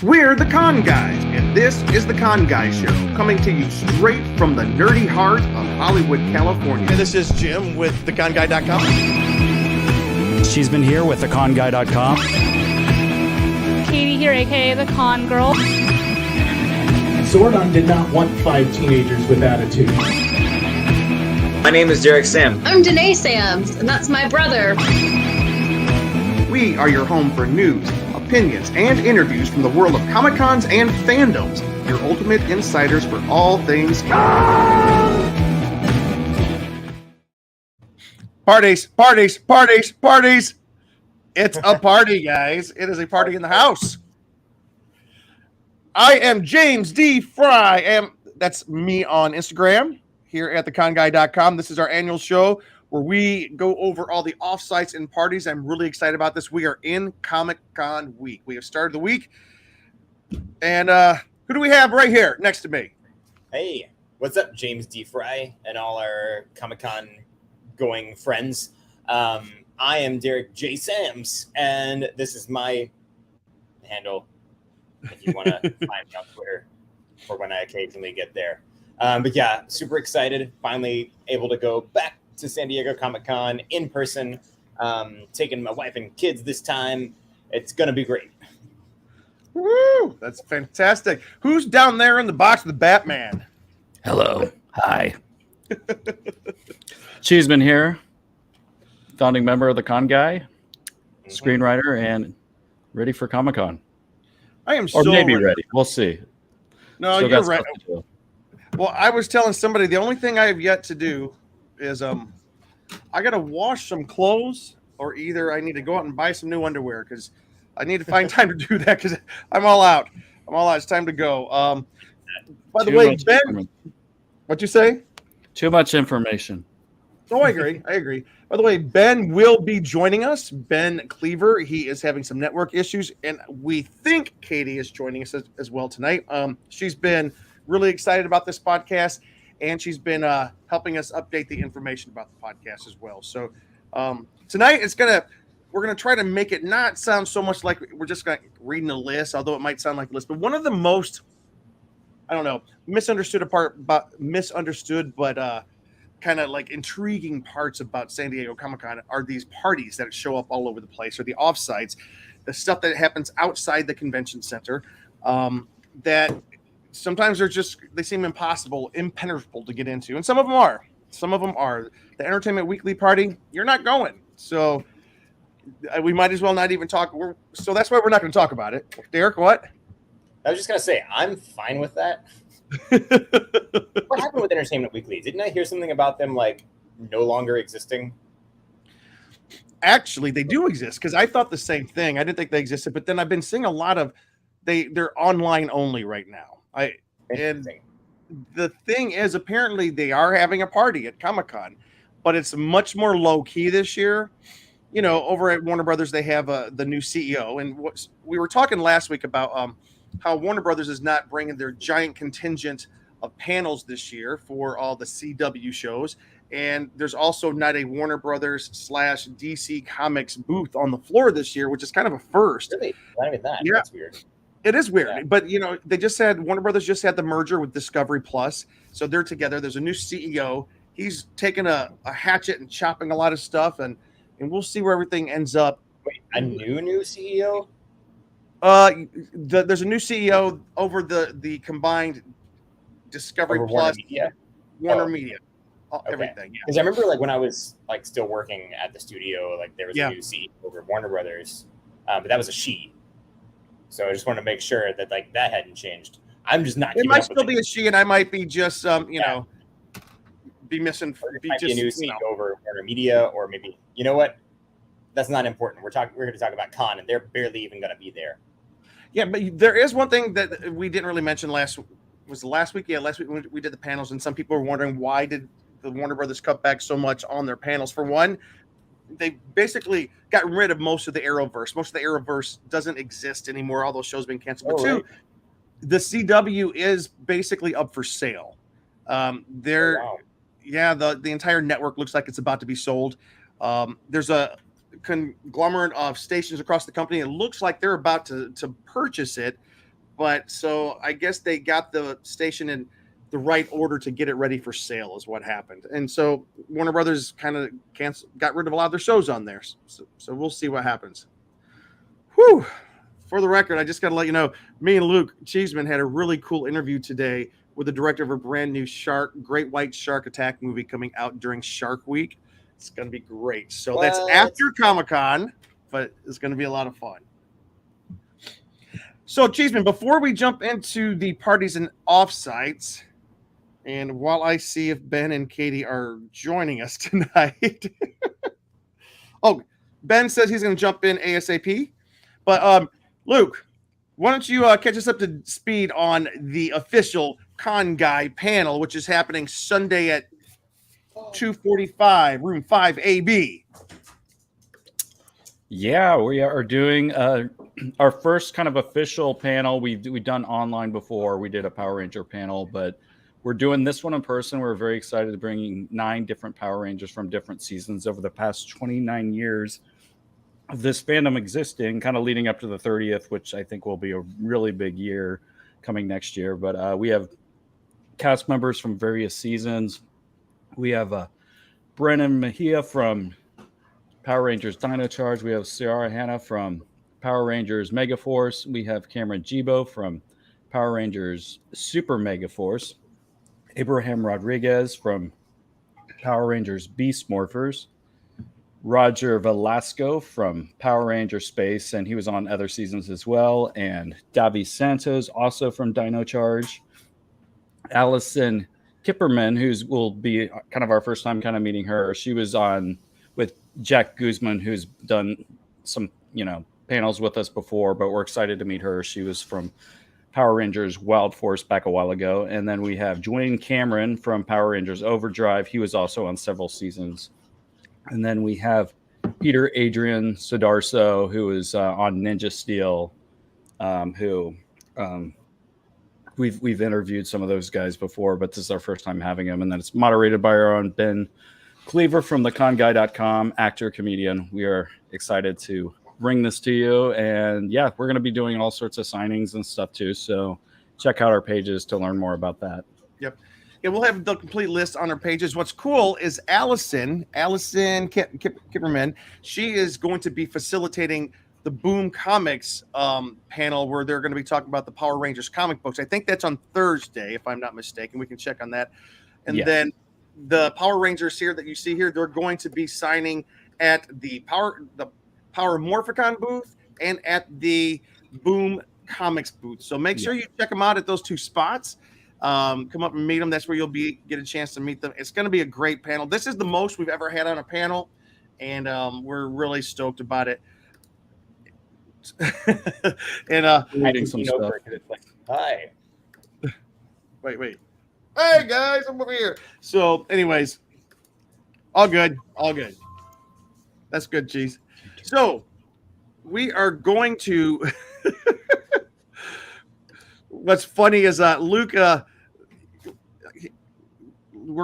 We're the Con Guys, and this is the Con Guys Show, coming to you straight from the nerdy heart of Hollywood, California. And this is Jim with theconguy.com. She's been here with theconguy.com. Katie here, aka the Con Girl. Zordon did not want 5 teenagers with attitude. My name is Derek Sam. I'm Danae Sams, and that's my brother. We are your home for news, opinions, and interviews from the world of Comic-Cons and fandoms. Your ultimate insiders for all things con. Parties, parties, parties, parties. It's a party, guys. It is a party in the house. I am James D. Fry. That's me on Instagram here at theconguy.com. This is our annual show where we go over all the offsites and parties. I'm really excited about this. We are in Comic-Con week. We have started the week. And who do we have right here next to me? Hey, what's up, James D. Fry and all our Comic-Con going friends? I am Derek J. Sams, and this is my handle if you want to find me on Twitter for when I occasionally get there. But yeah, super excited. Finally able to go back to San Diego Comic-Con in person, taking my wife and kids this time. It's going to be great. Woo! That's fantastic. Who's down there in the box with the Batman? Hello. Hi. She's been here. Founding member of the Con Guy, screenwriter, and ready for Comic-Con. I am or so maybe ready. We'll see. No, Still you're got right. stuff to do. Well, I was telling somebody the only thing I have yet to do is I got to wash some clothes, or either I need to go out and buy some new underwear because I need to find time to do that because I'm all out. It's time to go. By the way, Ben, what'd you say? Too much information. Oh, I agree. By the way, Ben will be joining us. Ben Cleaver. He is having some network issues, and we think Katie is joining us as well tonight. She's been really excited about this podcast, and she's been helping us update the information about the podcast as well. So tonight we're gonna try to make it not sound so much like we're just reading a list, although it might sound like a list. But one of the most, I don't know, misunderstood, but kind of like intriguing parts about San Diego Comic-Con are these parties that show up all over the place, or the offsites, the stuff that happens outside the convention center, that sometimes they seem impenetrable to get into. And some of them are. The Entertainment Weekly party, you're not going. So we might as well not even talk. So that's why we're not going to talk about it. Derek, what? I was just going to say, I'm fine with that. What happened with Entertainment Weekly? Didn't I hear something about them like no longer existing? Actually, they do exist because I thought the same thing. I didn't think they existed, but then I've been seeing a lot of they're online only right now. And the thing is, apparently they are having a party at Comic-Con, but it's much more low key this year. You know, over at Warner Brothers, they have the new CEO, and we were talking last week about how Warner Brothers is not bringing their giant contingent of panels this year for all the CW shows. And there's also not a Warner Brothers / DC Comics booth on the floor this year, which is kind of a first. Really? Not even that. Yeah. That's weird. It is weird. Yeah. But, you know, Warner Brothers just had the merger with Discovery Plus. So they're together. There's a new CEO. He's taking a hatchet and chopping a lot of stuff. And we'll see where everything ends up. Wait, a new CEO? There's a new CEO over the combined Discovery Over Plus, Warner Media? Media, everything. Yeah. Because I remember like when I was like still working at the studio, like there was Yeah. a new CEO over Warner Brothers, but that was a she. So I just wanted to make sure that like that hadn't changed. I'm just not. It keeping might up still with be a she, and I might be just be missing. It might be a new CEO over Warner Media, or maybe you know what? That's not important. We're here to talk about Con, and they're barely even going to be there. Yeah, but there is one thing that we didn't really mention last week. Yeah, last week we did the panels, and some people were wondering why did the Warner Brothers cut back so much on their panels. For one, they basically got rid of most of the Arrowverse. Most of the Arrowverse doesn't exist anymore. All those shows have been canceled. But two, the CW is basically up for sale. The entire network looks like it's about to be sold. There's a conglomerate of stations across the company. It looks like they're about to purchase it, but so I guess they got the station in the right order to get it ready for sale is what happened. And so Warner Brothers kind of got rid of a lot of their shows on there. So we'll see what happens. Whew. For the record, I just got to let you know, me and Luke Cheeseman had a really cool interview today with the director of a brand new Great White Shark Attack movie coming out during Shark Week. It's going to be great. So that's after Comic-Con, but it's going to be a lot of fun. So, Cheeseman, before we jump into the parties and offsites, and while I see if Ben and Katie are joining us tonight, oh, Ben says he's going to jump in ASAP. But Luke, why don't you catch us up to speed on the official Con Guy panel, which is happening Sunday at 2:45, room 5AB. Yeah, we are doing our first kind of official panel. We've done online before. We did a Power Ranger panel, but we're doing this one in person. We're very excited to bring 9 different Power Rangers from different seasons over the past 29 years of this fandom existing, kind of leading up to the 30th, which I think will be a really big year coming next year. But we have cast members from various seasons. We have Brennan Mejia from Power Rangers Dino Charge. We have Ciara Hanna from Power Rangers Megaforce. We have Cameron Jibo from Power Rangers Super Megaforce. Abraham Rodriguez from Power Rangers Beast Morphers. Roger Velasco from Power Ranger Space, and he was on other seasons as well. And Davi Santos, also from Dino Charge. Allison Kipperman, will be kind of our first time kind of meeting her. She was on with Jack Guzman, who's done some, panels with us before, but we're excited to meet her. She was from Power Rangers Wild Force back a while ago. And then we have Dwayne Cameron from Power Rangers Overdrive. He was also on several seasons. And then we have Peter Adrian Sodarso, who is on Ninja Steel, we've interviewed some of those guys before, but this is our first time having him. And then it's moderated by our own Ben Cleaver from theconguy.com, actor, comedian. We are excited to bring this to you. And yeah, we're going to be doing all sorts of signings and stuff too. So check out our pages to learn more about that. Yep. Yeah, we'll have the complete list on our pages. What's cool is Allison Kipperman, she is going to be facilitating the Boom Comics panel where they're going to be talking about the Power Rangers comic books. I think that's on Thursday, if I'm not mistaken. We can check on that. And then the Power Rangers here that you see here, they're going to be signing at the Power Morphicon booth and at the Boom Comics booth. So make sure you check them out at those 2 spots. Come up and meet them. That's where you'll get a chance to meet them. It's going to be a great panel. This is the most we've ever had on a panel, and we're really stoked about it. And reading some stuff. Hi. Wait. Hey guys, I'm over here. So, anyways, all good. That's good, Cheese. So, we are going to. What's funny is Luke. We're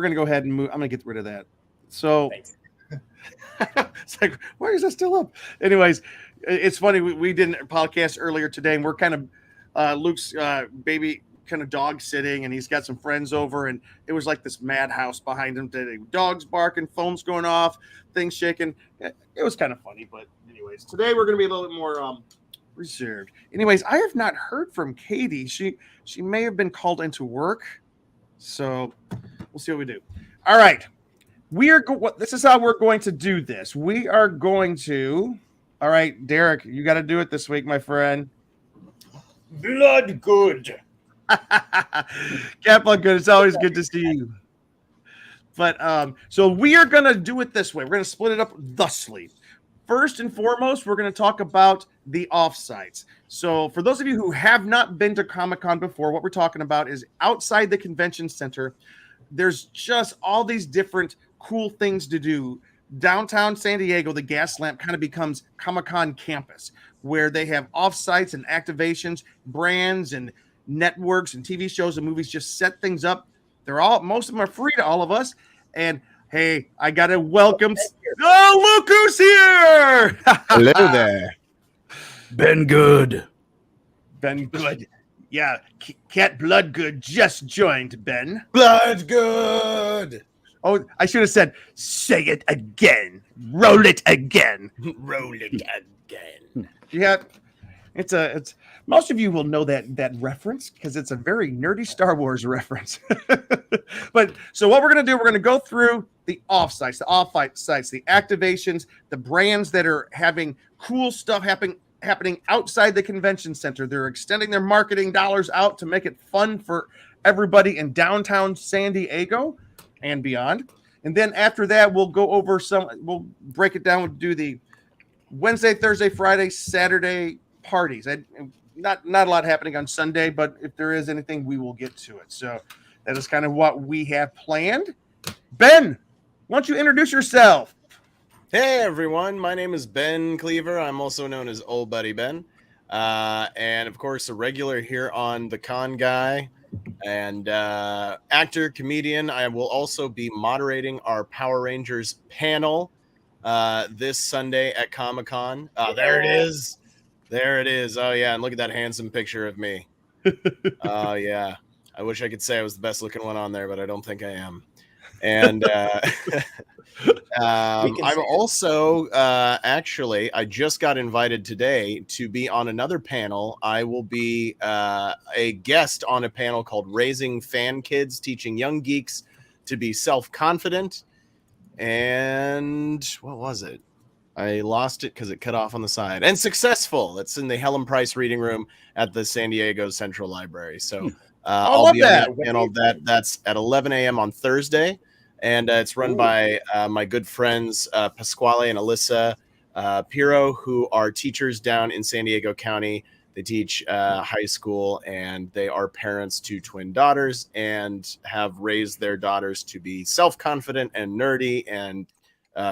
going to go ahead and move. I'm going to get rid of that. So it's like, why is that still up? Anyways, it's funny. We did a podcast earlier today, and we're kind of Luke's baby kind of dog sitting, and he's got some friends over, and it was like this madhouse behind him today. Dogs barking, phones going off, things shaking. It was kind of funny, but anyways, today we're going to be a little bit more reserved. Anyways, I have not heard from Katie. She may have been called into work, so we'll see what we do. All right, this is how we're going to do this. We are going to. All right, Derek, you got to do it this week, my friend. Blood good. Cat Blood good. It's always good to see you. But so we are going to do it this way. We're going to split it up thusly. First and foremost, we're going to talk about the offsites. So for those of you who have not been to Comic-Con before, what we're talking about is outside the convention center, there's just all these different cool things to do. Downtown San Diego, the gas lamp kind of becomes Comic-Con campus, where they have offsites and activations, brands and networks and TV shows and movies just set things up. Most of them are free to all of us. And hey, I got to welcome Oh, look who's here! Hello there. Ben Good. Ben Good. Yeah, Cat Bloodgood just joined, Ben. Bloodgood. Oh, I should have said, say it again. Roll it again. Roll it again. Yeah, it's most of you will know that reference because it's a very nerdy Star Wars reference. But so what we're gonna do, we're gonna go through the offsites, the offsites, the activations, the brands that are having cool stuff happening outside the convention center. They're extending their marketing dollars out to make it fun for everybody in downtown San Diego and beyond. And then after that, we'll go over we'll break it down. We'll do the Wednesday, Thursday, Friday, Saturday parties. Not a lot happening on Sunday, but if there is anything, we will get to it. So that is kind of what we have planned. Ben, why don't you introduce yourself? Hey everyone, my name is Ben Cleaver. I'm also known as Old Buddy Ben. And of course, a regular here on The Con Guy and actor, comedian. I will also be moderating our Power Rangers panel this Sunday at Comic-Con. There it is. There it is. Oh, yeah. And look at that handsome picture of me. Oh, yeah. I wish I could say I was the best looking one on there, but I don't think I am. And I'm also actually, I just got invited today to be on another panel. I will be a guest on a panel called Raising Fan Kids, Teaching Young Geeks to Be Self-Confident. And what was it? I lost it because it cut off on the side. And Successful. It's in the Helen Price Reading Room at the San Diego Central Library. So I'll be on that panel. That's at 11 a.m. on Thursday. And it's run by my good friends Pasquale and Alyssa Piro, who are teachers down in San Diego County. They teach high school, and they are parents to twin daughters and have raised their daughters to be self-confident and nerdy and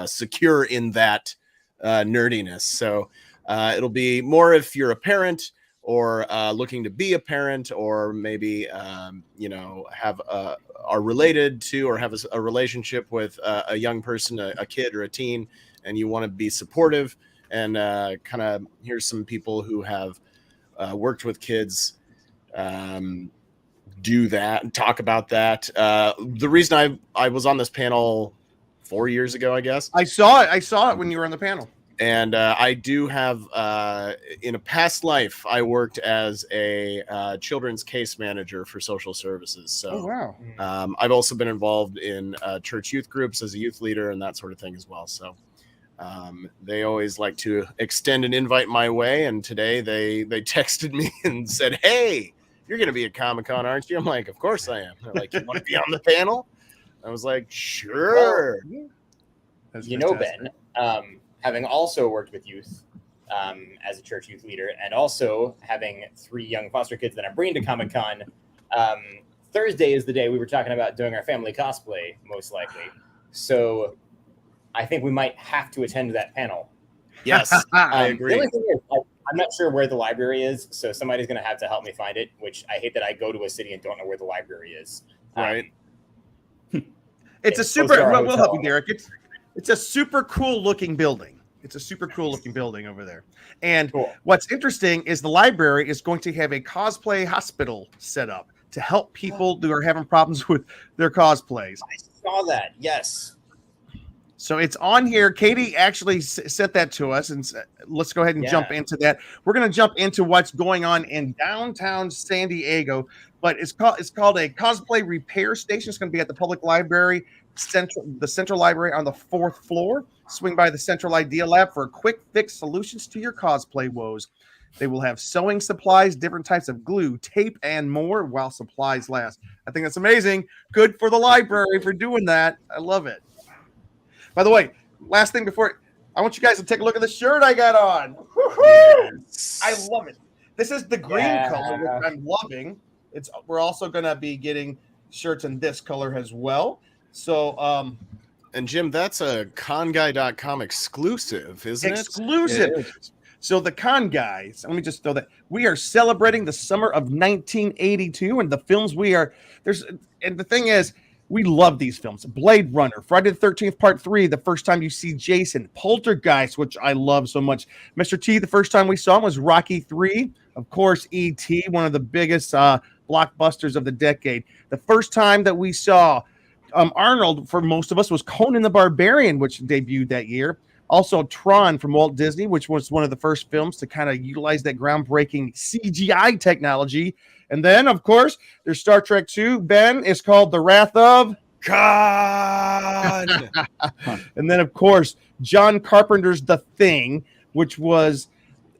secure in that nerdiness. So it'll be more if you're a parent or looking to be a parent, or maybe have are related to or have a relationship with a young person, a kid or a teen, and you want to be supportive and kind of here's some people who have worked with kids do that and talk about that. The reason I was on this panel 4 years ago, I guess. I saw it when you were on the panel. And I do have, in a past life, I worked as a children's case manager for social services. So, oh, wow. I've also been involved in church youth groups as a youth leader and that sort of thing as well. So they always like to extend an invite my way. And today they texted me and said, hey, you're going to be at Comic-Con, aren't you? I'm like, of course I am. They're like, you want to be on the panel? I was like, sure. Well, you know, Ben, having also worked with youth as a church youth leader, and also having 3 young foster kids that I'm bringing to Comic-Con, Thursday is the day we were talking about doing our family cosplay, most likely. So I think we might have to attend that panel. Yes, I agree. The only thing is, I'm not sure where the library is, so somebody's going to have to help me find it, which I hate that I go to a city and don't know where the library is. Right. It's a super, we'll help you, Derek. It's a super cool looking building. It's a super cool looking building over there. And what's interesting is the library is going to have a cosplay hospital set up to help people who are having problems with their cosplays. I saw that. Yes. So it's on here. Katie actually sent that to us, and let's go ahead and jump into that. We're going to jump into what's going on in downtown San Diego, but it's called a cosplay repair station. It's going to be at the public library, the Central Library on the 4th floor. Swing by the Central Idea Lab for quick fix solutions to your cosplay woes. They will have sewing supplies, different types of glue, tape, and more while supplies last. I think that's amazing. Good for the library for doing that. I love it. By the way, last thing before, I want you guys to take a look at the shirt I got on. Yes. I love it. This is the green color, which I'm loving. We're also going to be getting shirts in this color as well. So, and Jim, that's a conguy.com exclusive, isn't it? Exclusive. So the Con Guys, let me just throw that. We are celebrating the summer of 1982 and the films and the thing is, We love these films. Blade Runner, Friday the 13th, Part 3, the first time you see Jason, Poltergeist, which I love so much. Mr. T, the first time we saw him was Rocky 3. Of course, E.T., one of the biggest blockbusters of the decade. The first time that we saw Arnold, for most of us, was Conan the Barbarian, which debuted that year. Also, Tron from Walt Disney, which was one of the first films to kind of utilize that groundbreaking CGI technology. And then, of course, there's Star Trek 2. Ben, is called The Wrath of Khan. And then, of course, John Carpenter's The Thing, which was,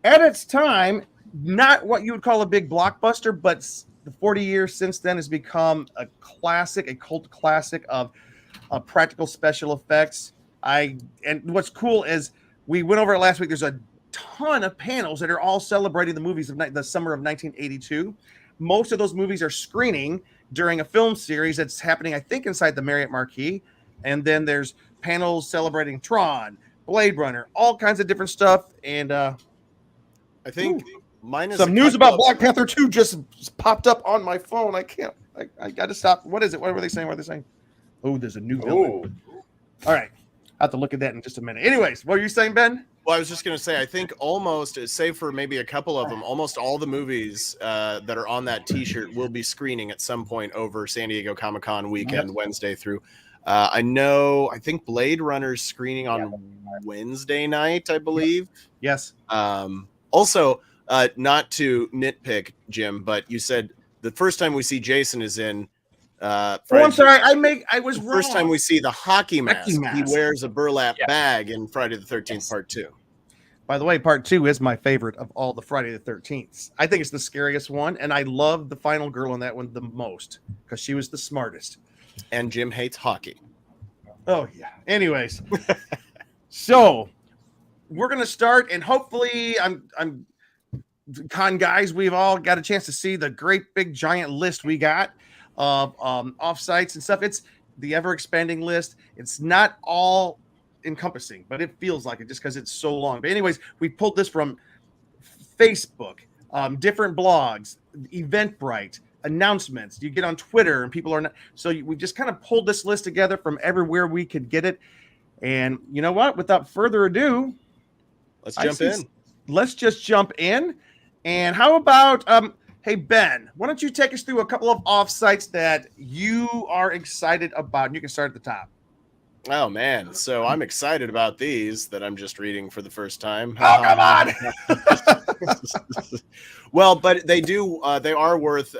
at its time, not what you would call a big blockbuster, but the 40 years since then has become a classic, a cult classic of practical special effects. And what's cool is we went over it last week. There's a ton of panels that are all celebrating the movies of the summer of 1982. Most of those movies are screening during a film series that's happening, I think, inside the Marriott Marquis. And then there's panels celebrating Tron, Blade Runner, all kinds of different stuff. And I think mine is some news about Black Panther 2 just popped up on my phone. I can't. I got to stop. What is it? What were they saying? What are they saying? Oh, there's a new villain. All right. I'll have to look at that in just a minute. Anyways, what were you saying, Ben? Well, I was just going to say, I think almost, save for maybe a couple of them, almost all the movies that are on that T-shirt will be screening at some point over San Diego Comic-Con weekend, Wednesday through. I think Blade Runner's screening on Wednesday night, I believe. Yes. Also, not to nitpick, Jim, but you said the first time we see Jason is in I'm sorry. I was wrong. First time we see the hockey mask. He wears a burlap bag in Friday the 13th Part 2. By the way, Part 2 is my favorite of all the Friday the 13th. I think it's the scariest one, and I love the final girl in that one the most because she was the smartest. And Jim hates hockey. Oh yeah. Anyways, so we're gonna start, and hopefully, I'm con guys. We've all got a chance to see the great big giant list we got of offsites and stuff. It's the ever expanding list. It's not all encompassing, but it feels like it just because it's so long. But anyways, we pulled this from Facebook, different blogs, Eventbrite, announcements. You get on Twitter and people are not. So we just kind of pulled this list together from everywhere we could get it. And you know what? Without further ado, let's jump in. Let's just jump in. And how about hey, Ben, why don't you take us through a couple of offsites that you are excited about? And you can start at the top. Oh, man. So I'm excited about these that I'm just reading for the first time. Oh, come on. Well, but they are worth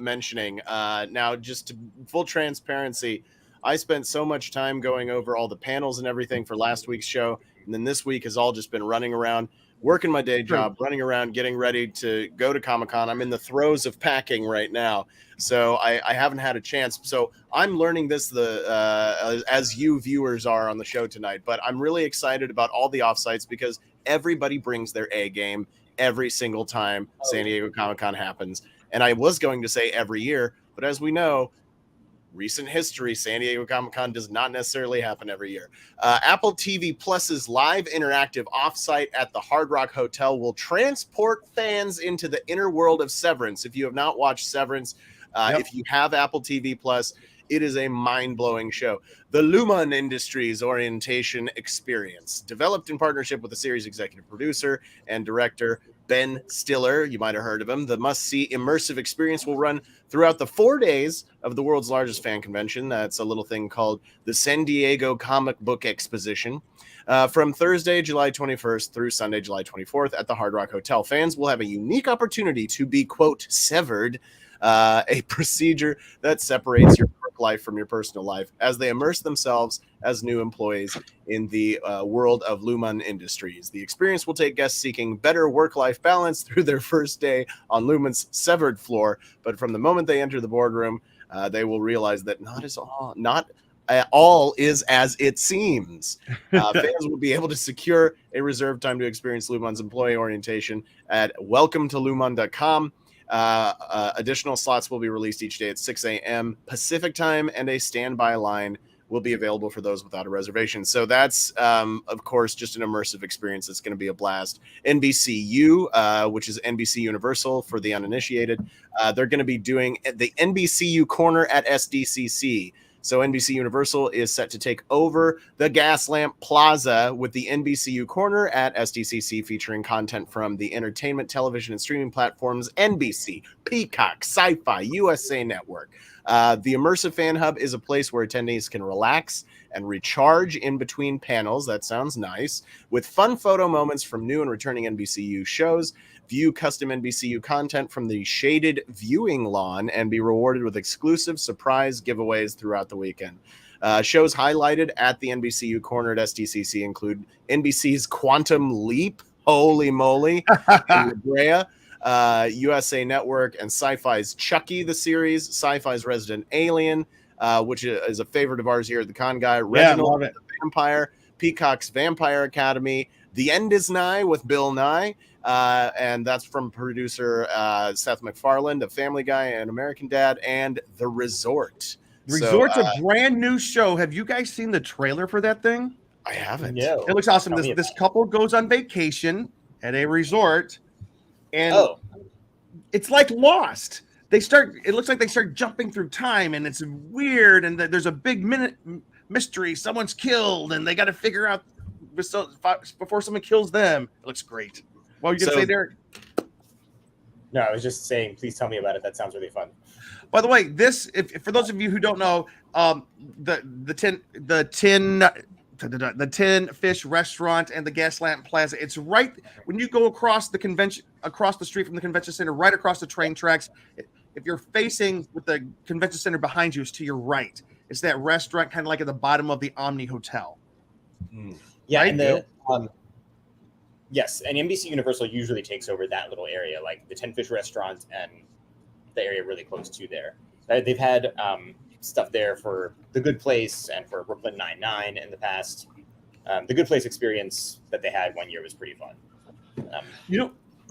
mentioning. Now, just to full transparency, I spent so much time going over all the panels and everything for last week's show. And then this week has all just been running around, working my day job, running around, getting ready to go to Comic-Con. I'm in the throes of packing right now, so I haven't had a chance. So I'm learning this as you viewers are on the show tonight. But I'm really excited about all the offsites because everybody brings their A game every single time San Diego Comic-Con happens. And I was going to say every year, but as we know, recent history, San Diego Comic-Con does not necessarily happen every year. Apple TV Plus's live interactive offsite at the Hard Rock Hotel will transport fans into the inner world of Severance. If you have not watched Severance, if you have Apple TV Plus, it is a mind-blowing show. The Luman Industries Orientation Experience, developed in partnership with the series executive producer and director Ben Stiller. You might have heard of him. The must-see immersive experience will run throughout the 4 days of the world's largest fan convention. That's a little thing called the San Diego Comic Book Exposition. From Thursday, July 21st through Sunday, July 24th at the Hard Rock Hotel. Fans will have a unique opportunity to be, quote, severed, a procedure that separates your work life from your personal life as they immerse themselves as new employees in the world of Luman Industries. The experience will take guests seeking better work-life balance through their first day on Luman's severed floor, but from the moment they enter the boardroom, they will realize that not all is as it seems. Fans will be able to secure a reserved time to experience Luman's employee orientation at welcometoluman.com. Additional slots will be released each day at 6 a.m. Pacific time, and a standby line will be available for those without a reservation. So that's, of course, just an immersive experience. It's going to be a blast. NBCU, which is NBC Universal for the uninitiated, they're going to be doing the NBCU corner at SDCC. So NBC Universal is set to take over the Gaslamp Plaza with the NBCU Corner at SDCC, featuring content from the entertainment, television, and streaming platforms NBC, Peacock, Sci-Fi, USA Network. The Immersive Fan Hub is a place where attendees can relax and recharge in between panels. That sounds nice. With fun photo moments from new and returning NBCU shows, view custom NBCU content from the shaded viewing lawn, and be rewarded with exclusive surprise giveaways throughout the weekend. Shows highlighted at the NBCU Corner at SDCC include NBC's Quantum Leap, holy moly, and La Brea, USA Network, and Sci-Fi's Chucky, the series, Sci-Fi's Resident Alien, which is a favorite of ours here at the Con Guy, Reginald the Vampire, Peacock's Vampire Academy, The End Is Nigh with Bill Nye, and that's from producer Seth MacFarlane of Family Guy and American Dad, and The Resort. The Resort's a brand new show. Have you guys seen the trailer for that thing? I haven't. No. It looks awesome. This couple goes on vacation at a resort, and it's like Lost. It looks like they start jumping through time, and it's weird, and there's a big mystery. Someone's killed, and they got to figure out before someone kills them. It looks great. What were you going to say, Derek? No, I was just saying, please tell me about it. That sounds really fun. By the way, this, if for those of you who don't know, the Tin Fish Restaurant and the Gaslamp Plaza, it's right when you go across the street from the convention center, right across the train tracks. If you're facing with the convention center behind you, it's to your right. It's that restaurant kind of like at the bottom of the Omni Hotel. Yeah, right? and the yes, and NBC Universal usually takes over that little area, like the Ten Fish Restaurant and the area really close to there. They've had stuff there for The Good Place and for Brooklyn Nine-Nine in the past. The Good Place experience that they had one year was pretty fun.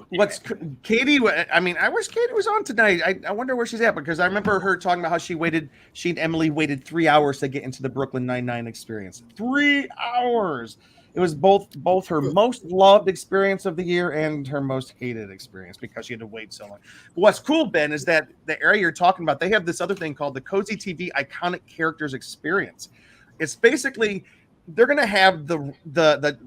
What's Katie? I mean, I wish Katie was on tonight. I wonder where she's at, because I remember her talking about how she and Emily waited 3 hours to get into the Brooklyn Nine-Nine experience. 3 hours. It was both her most loved experience of the year and her most hated experience because she had to wait so long. But what's cool, Ben, is that the area you're talking about, they have this other thing called the Cozy TV Iconic Characters Experience. It's basically they're going to have the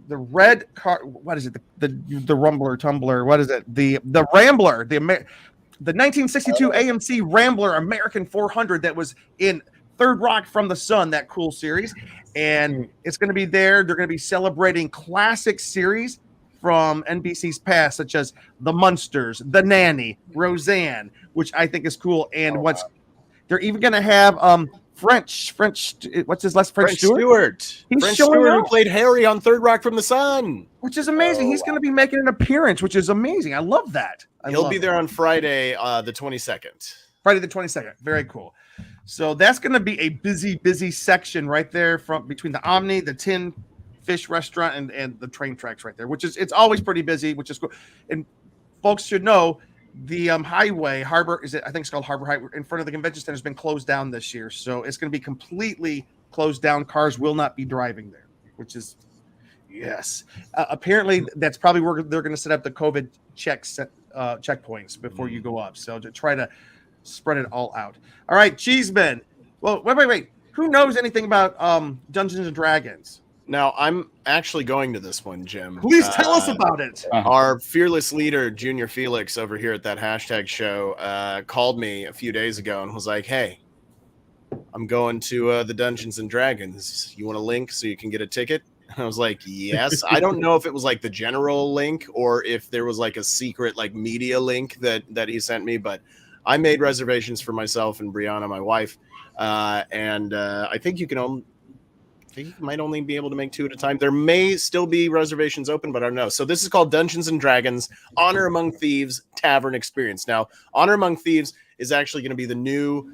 red car. What is it? The Rumbler Tumbler. What is it? The Rambler. The 1962 AMC Rambler American 400 that was in Third Rock from the Sun, that cool series. And it's going to be there. They're going to be celebrating classic series from NBC's past, such as The Munsters, The Nanny, Roseanne, which I think is cool. And they're even going to have French, what's his last French Stewart? He's French showing Stewart, up, who played Harry on Third Rock from the Sun, which is amazing. He's going to be making an appearance, which is amazing. I love that. He'll be there on Friday, the 22nd. Friday the 22nd. Very cool. So that's going to be a busy section right there from between the Omni, the Tin Fish Restaurant, and the train tracks right there, it's always pretty busy, which is cool. And folks should know the highway Harbor I think it's called Harbor Highway in front of the convention center has been closed down this year, so it's going to be completely closed down. Cars will not be driving there, which is apparently that's probably where they're going to set up the COVID checkpoints before you go up, so to try to spread it all out. All right, Cheeseman. Well, wait. Who knows anything about Dungeons and Dragons? Now, I'm actually going to this one, Jim. Please tell us about it. Our fearless leader, Junior Felix, over here at that hashtag show, called me a few days ago and was like, hey, I'm going to the Dungeons and Dragons. You want a link so you can get a ticket? I was like, yes. I don't know if it was like the general link or if there was like a secret like media link that he sent me, but I made reservations for myself and Brianna, my wife, and I think you might only be able to make 2 at a time. There may still be reservations open, but I don't know. So this is called Dungeons and Dragons Honor Among Thieves Tavern Experience. Now, Honor Among Thieves is actually going to be the new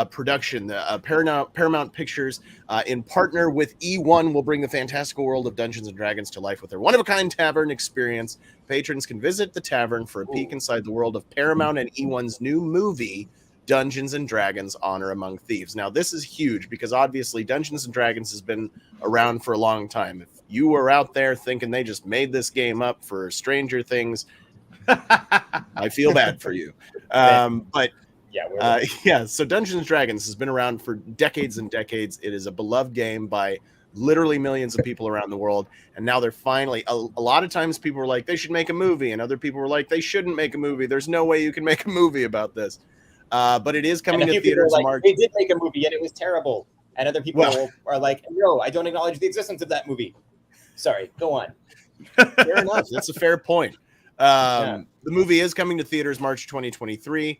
production. Paramount Pictures, in partner with E1, will bring the fantastical world of Dungeons and Dragons to life with their one-of-a-kind tavern experience. Patrons can visit the tavern for a peek inside the world of Paramount and E1's new movie, Dungeons and Dragons Honor Among Thieves. Now, this is huge because obviously Dungeons and Dragons has been around for a long time. If you were out there thinking they just made this game up for Stranger Things, I feel bad for you. But Yeah, so Dungeons and Dragons has been around for decades and decades. It is a beloved game by literally millions of people around the world, and now they're finally a lot of times people were like they should make a movie, and other people were like they shouldn't make a movie. There's no way you can make a movie about this. But it is coming to theaters in March. They did make a movie and it was terrible. And other people are like, no, I don't acknowledge the existence of that movie. Sorry, go on. Fair enough. That's a fair point. The movie is coming to theaters March 2023.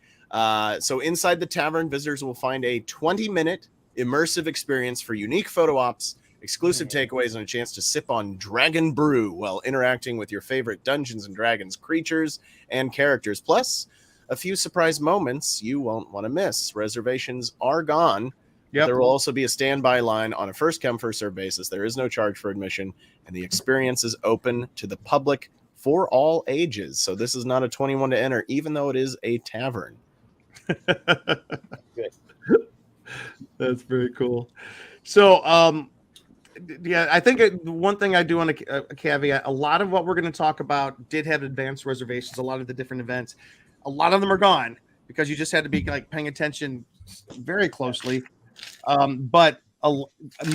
So inside the tavern, visitors will find a 20-minute immersive experience for unique photo ops, exclusive takeaways, and a chance to sip on dragon brew while interacting with your favorite Dungeons and Dragons creatures and characters. Plus, a few surprise moments you won't want to miss. Reservations are gone. Yep. There will also be a standby line on a first-come, first-served basis. There is no charge for admission, and the experience is open to the public for all ages. So this is not a 21 to enter, even though it is a tavern. Good. That's very cool. So, I think one thing I do want to caveat, a lot of what we're going to talk about did have advanced reservations, a lot of the different events. A lot of them are gone because you just had to be paying attention very closely. But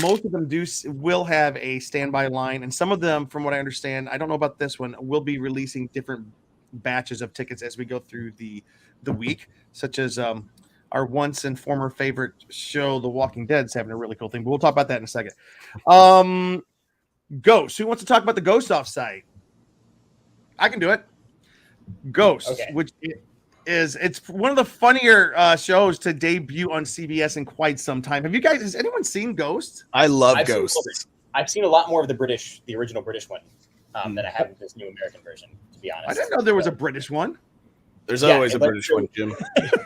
most of them will have a standby line, and some of them, from what I understand, I don't know about this one, will be releasing different batches of tickets as we go through the week, such as our once and former favorite show, The Walking Dead, is having a really cool thing. But we'll talk about that in a second. Ghost. Who wants to talk about the Ghost Offsite? I can do it. Ghost, which it's one of the funnier shows to debut on CBS in quite some time. Has anyone seen Ghost? I love Ghost. I've seen a lot more of the original British one than I have this new American version, to be honest. I didn't know there was a British one. There's always a British one, Jim.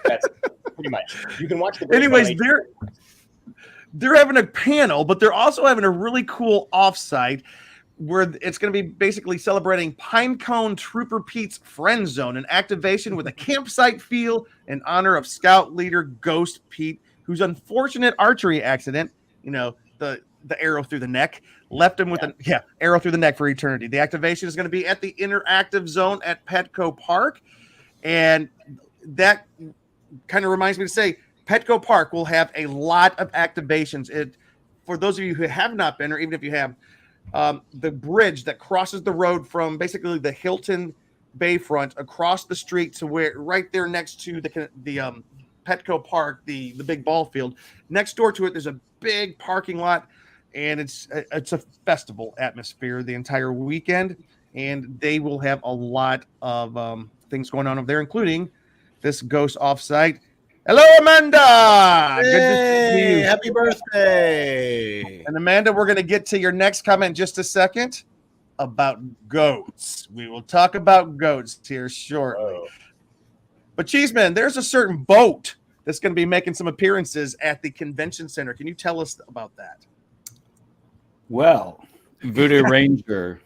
That's pretty much. You can watch the British Anyways, one. they're having a panel, but they're also having a really cool offsite where it's going to be basically celebrating Pinecone Trooper Pete's Friend Zone, an activation with a campsite feel in honor of Scout leader Ghost Pete, whose unfortunate archery accident, the arrow through the neck, left him with an arrow through the neck for eternity. The activation is going to be at the interactive zone at Petco Park, and that kind of reminds me to say Petco Park will have a lot of activations. For those of you who have not been, or even if you have, the bridge that crosses the road from basically the Hilton Bayfront across the street to where right there next to the Petco Park, the big ball field. Next door to it, there's a big parking lot, and it's a festival atmosphere the entire weekend, and they will have a lot of things going on over there, including this Ghost Offsite. Hello, Amanda. Hey, good to see you. Happy birthday. And Amanda, we're going to get to your next comment in just a second about goats. We will talk about goats here shortly. Oh. But Cheeseman, there's a certain boat that's going to be making some appearances at the convention center. Can you tell us about that? Well, Voodoo Ranger.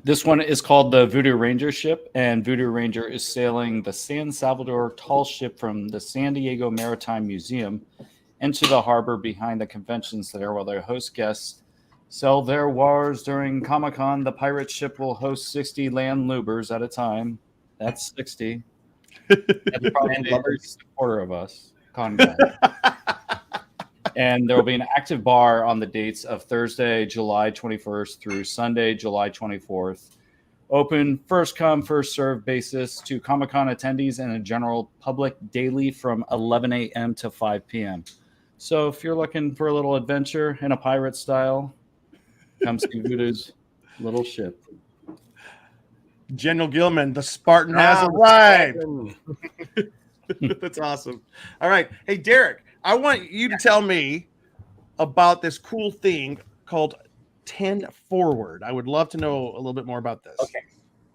This one is called the Voodoo Ranger ship, and Voodoo Ranger is sailing the San Salvador tall ship from the San Diego Maritime Museum into the harbor behind the convention center while their host guests sell their wares during Comic-Con. The pirate ship will host 60 land lubers at a time. That's 60. That's probably a quarter of us. Con guy. And there will be an active bar on the dates of Thursday, July 21st through Sunday, July 24th. Open first come, first served basis to Comic-Con attendees and a general public daily from 11 a.m. to 5 p.m. So if you're looking for a little adventure in a pirate style, come see Voodoo's little ship. General Gilman, the Spartan has arrived. That's awesome. All right. Hey, Derek, I want you to tell me about this cool thing called 10 Forward. I would love to know a little bit more about this. Okay.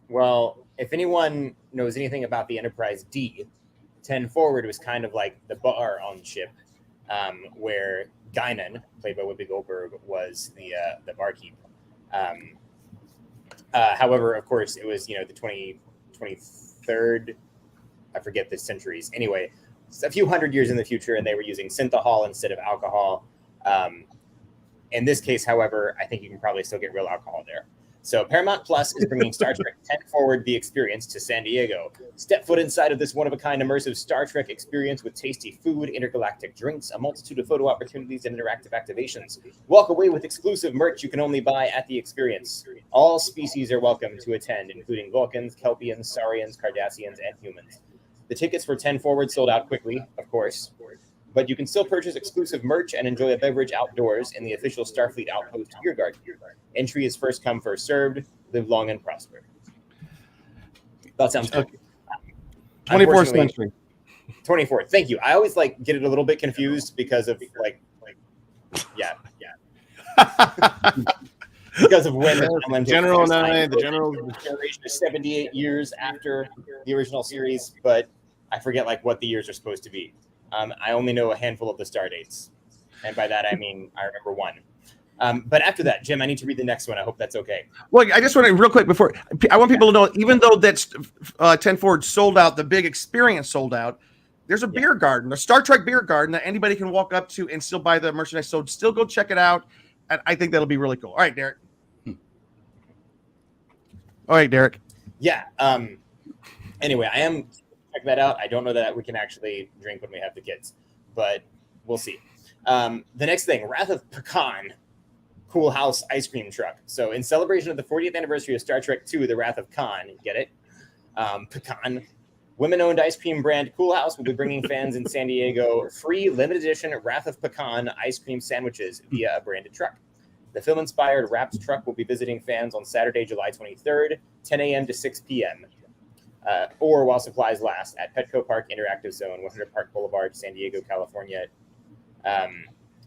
Well, if anyone knows anything about the Enterprise D, 10 Forward was kind of like the bar on the ship, where Guinan, played by Whoopi Goldberg, was the barkeep. However, of course, it was, the 23rd, I forget the centuries. Anyway, it's a few hundred years in the future, and they were using synthahol instead of alcohol. In this case, however, I think you can probably still get real alcohol there. So Paramount Plus is bringing Star Trek 10 Forward The Experience to San Diego. Step foot inside of this one-of-a-kind immersive Star Trek experience with tasty food, intergalactic drinks, a multitude of photo opportunities, and interactive activations. Walk away with exclusive merch you can only buy at the experience. All species are welcome to attend, including Vulcans, Kelpians, Saurians, Cardassians, and humans. The tickets for 10 Forward sold out quickly, of course, but you can still purchase exclusive merch and enjoy a beverage outdoors in the official Starfleet Outpost Beer Garden. Entry is first come, first served. Live long and prosper. That sounds good. 24th century. 24th. Thank you. I always get it a little bit confused because of yeah. Because of when General and I, the general generation is 78 years after the original series, but I forget what the years are supposed to be. I only know a handful of the star dates, and by that I mean I remember one. But after that, Jim, I need to read the next one. I hope that's okay. Well, I just want to real quick before I want people to know, even though that's 10 Forward sold out, the big experience sold out. There's a beer garden, a Star Trek beer garden that anybody can walk up to and still buy the merchandise. So still go check it out, and I think that'll be really cool. All right, Derek. All right, Derek. Yeah. Anyway, I am check that out. I don't know that we can actually drink when we have the kids, but we'll see. The next thing, Wrath of Pecan Cool House ice cream truck. So in celebration of the 40th anniversary of Star Trek II, The Wrath of Khan, get it? Pecan. Women-owned ice cream brand Cool House will be bringing fans in San Diego free limited edition Wrath of Pecan ice cream sandwiches via a branded truck. The film-inspired wrapped truck will be visiting fans on Saturday, July 23rd, 10 a.m. to 6 p.m., or while supplies last at Petco Park Interactive Zone, 100 Park Boulevard, San Diego, California.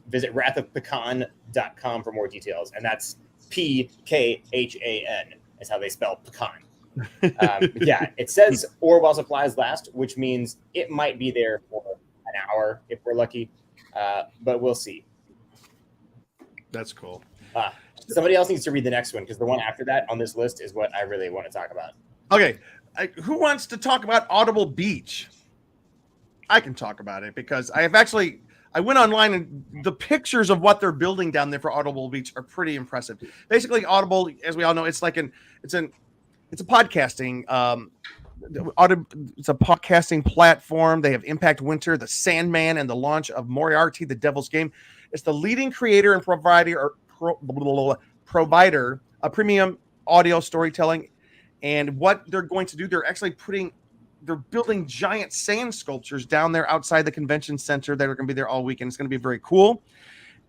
Visit wrathofpecan.com for more details. And that's P-K-H-A-N is how they spell pecan. Yeah, it says or while supplies last, which means it might be there for an hour if we're lucky, but we'll see. That's cool. Somebody else needs to read the next one because the one after that on this list is what I really want to talk about. Okay. Who wants to talk about Audible Beach? I can talk about it because I went online and the pictures of what they're building down there for Audible Beach are pretty impressive. Basically, Audible, as we all know, it's a podcasting it's a podcasting platform. They have Impact Winter, The Sandman, and the launch of Moriarty, the Devil's Game. It's the leading creator and provider of premium audio storytelling. And what they're going to do, they're building giant sand sculptures down there outside the convention center that are going to be there all weekend. It's going to be very cool.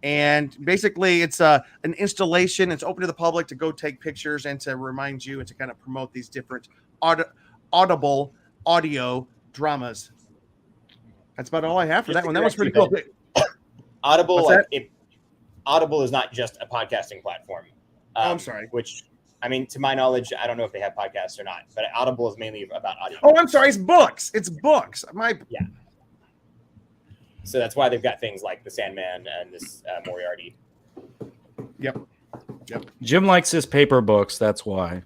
And basically, it's an installation. It's open to the public to go take pictures and to remind you and to kind of promote these different Audible audio dramas. That's about all I have for that one. That was pretty cool. Audible, Audible is not just a podcasting platform. I'm sorry. Which, I mean, to my knowledge, I don't know if they have podcasts or not, but Audible is mainly about audio. Oh, I'm sorry. It's books. Yeah. So that's why they've got things like The Sandman and this Moriarty. Yep. Jim likes his paper books. That's why.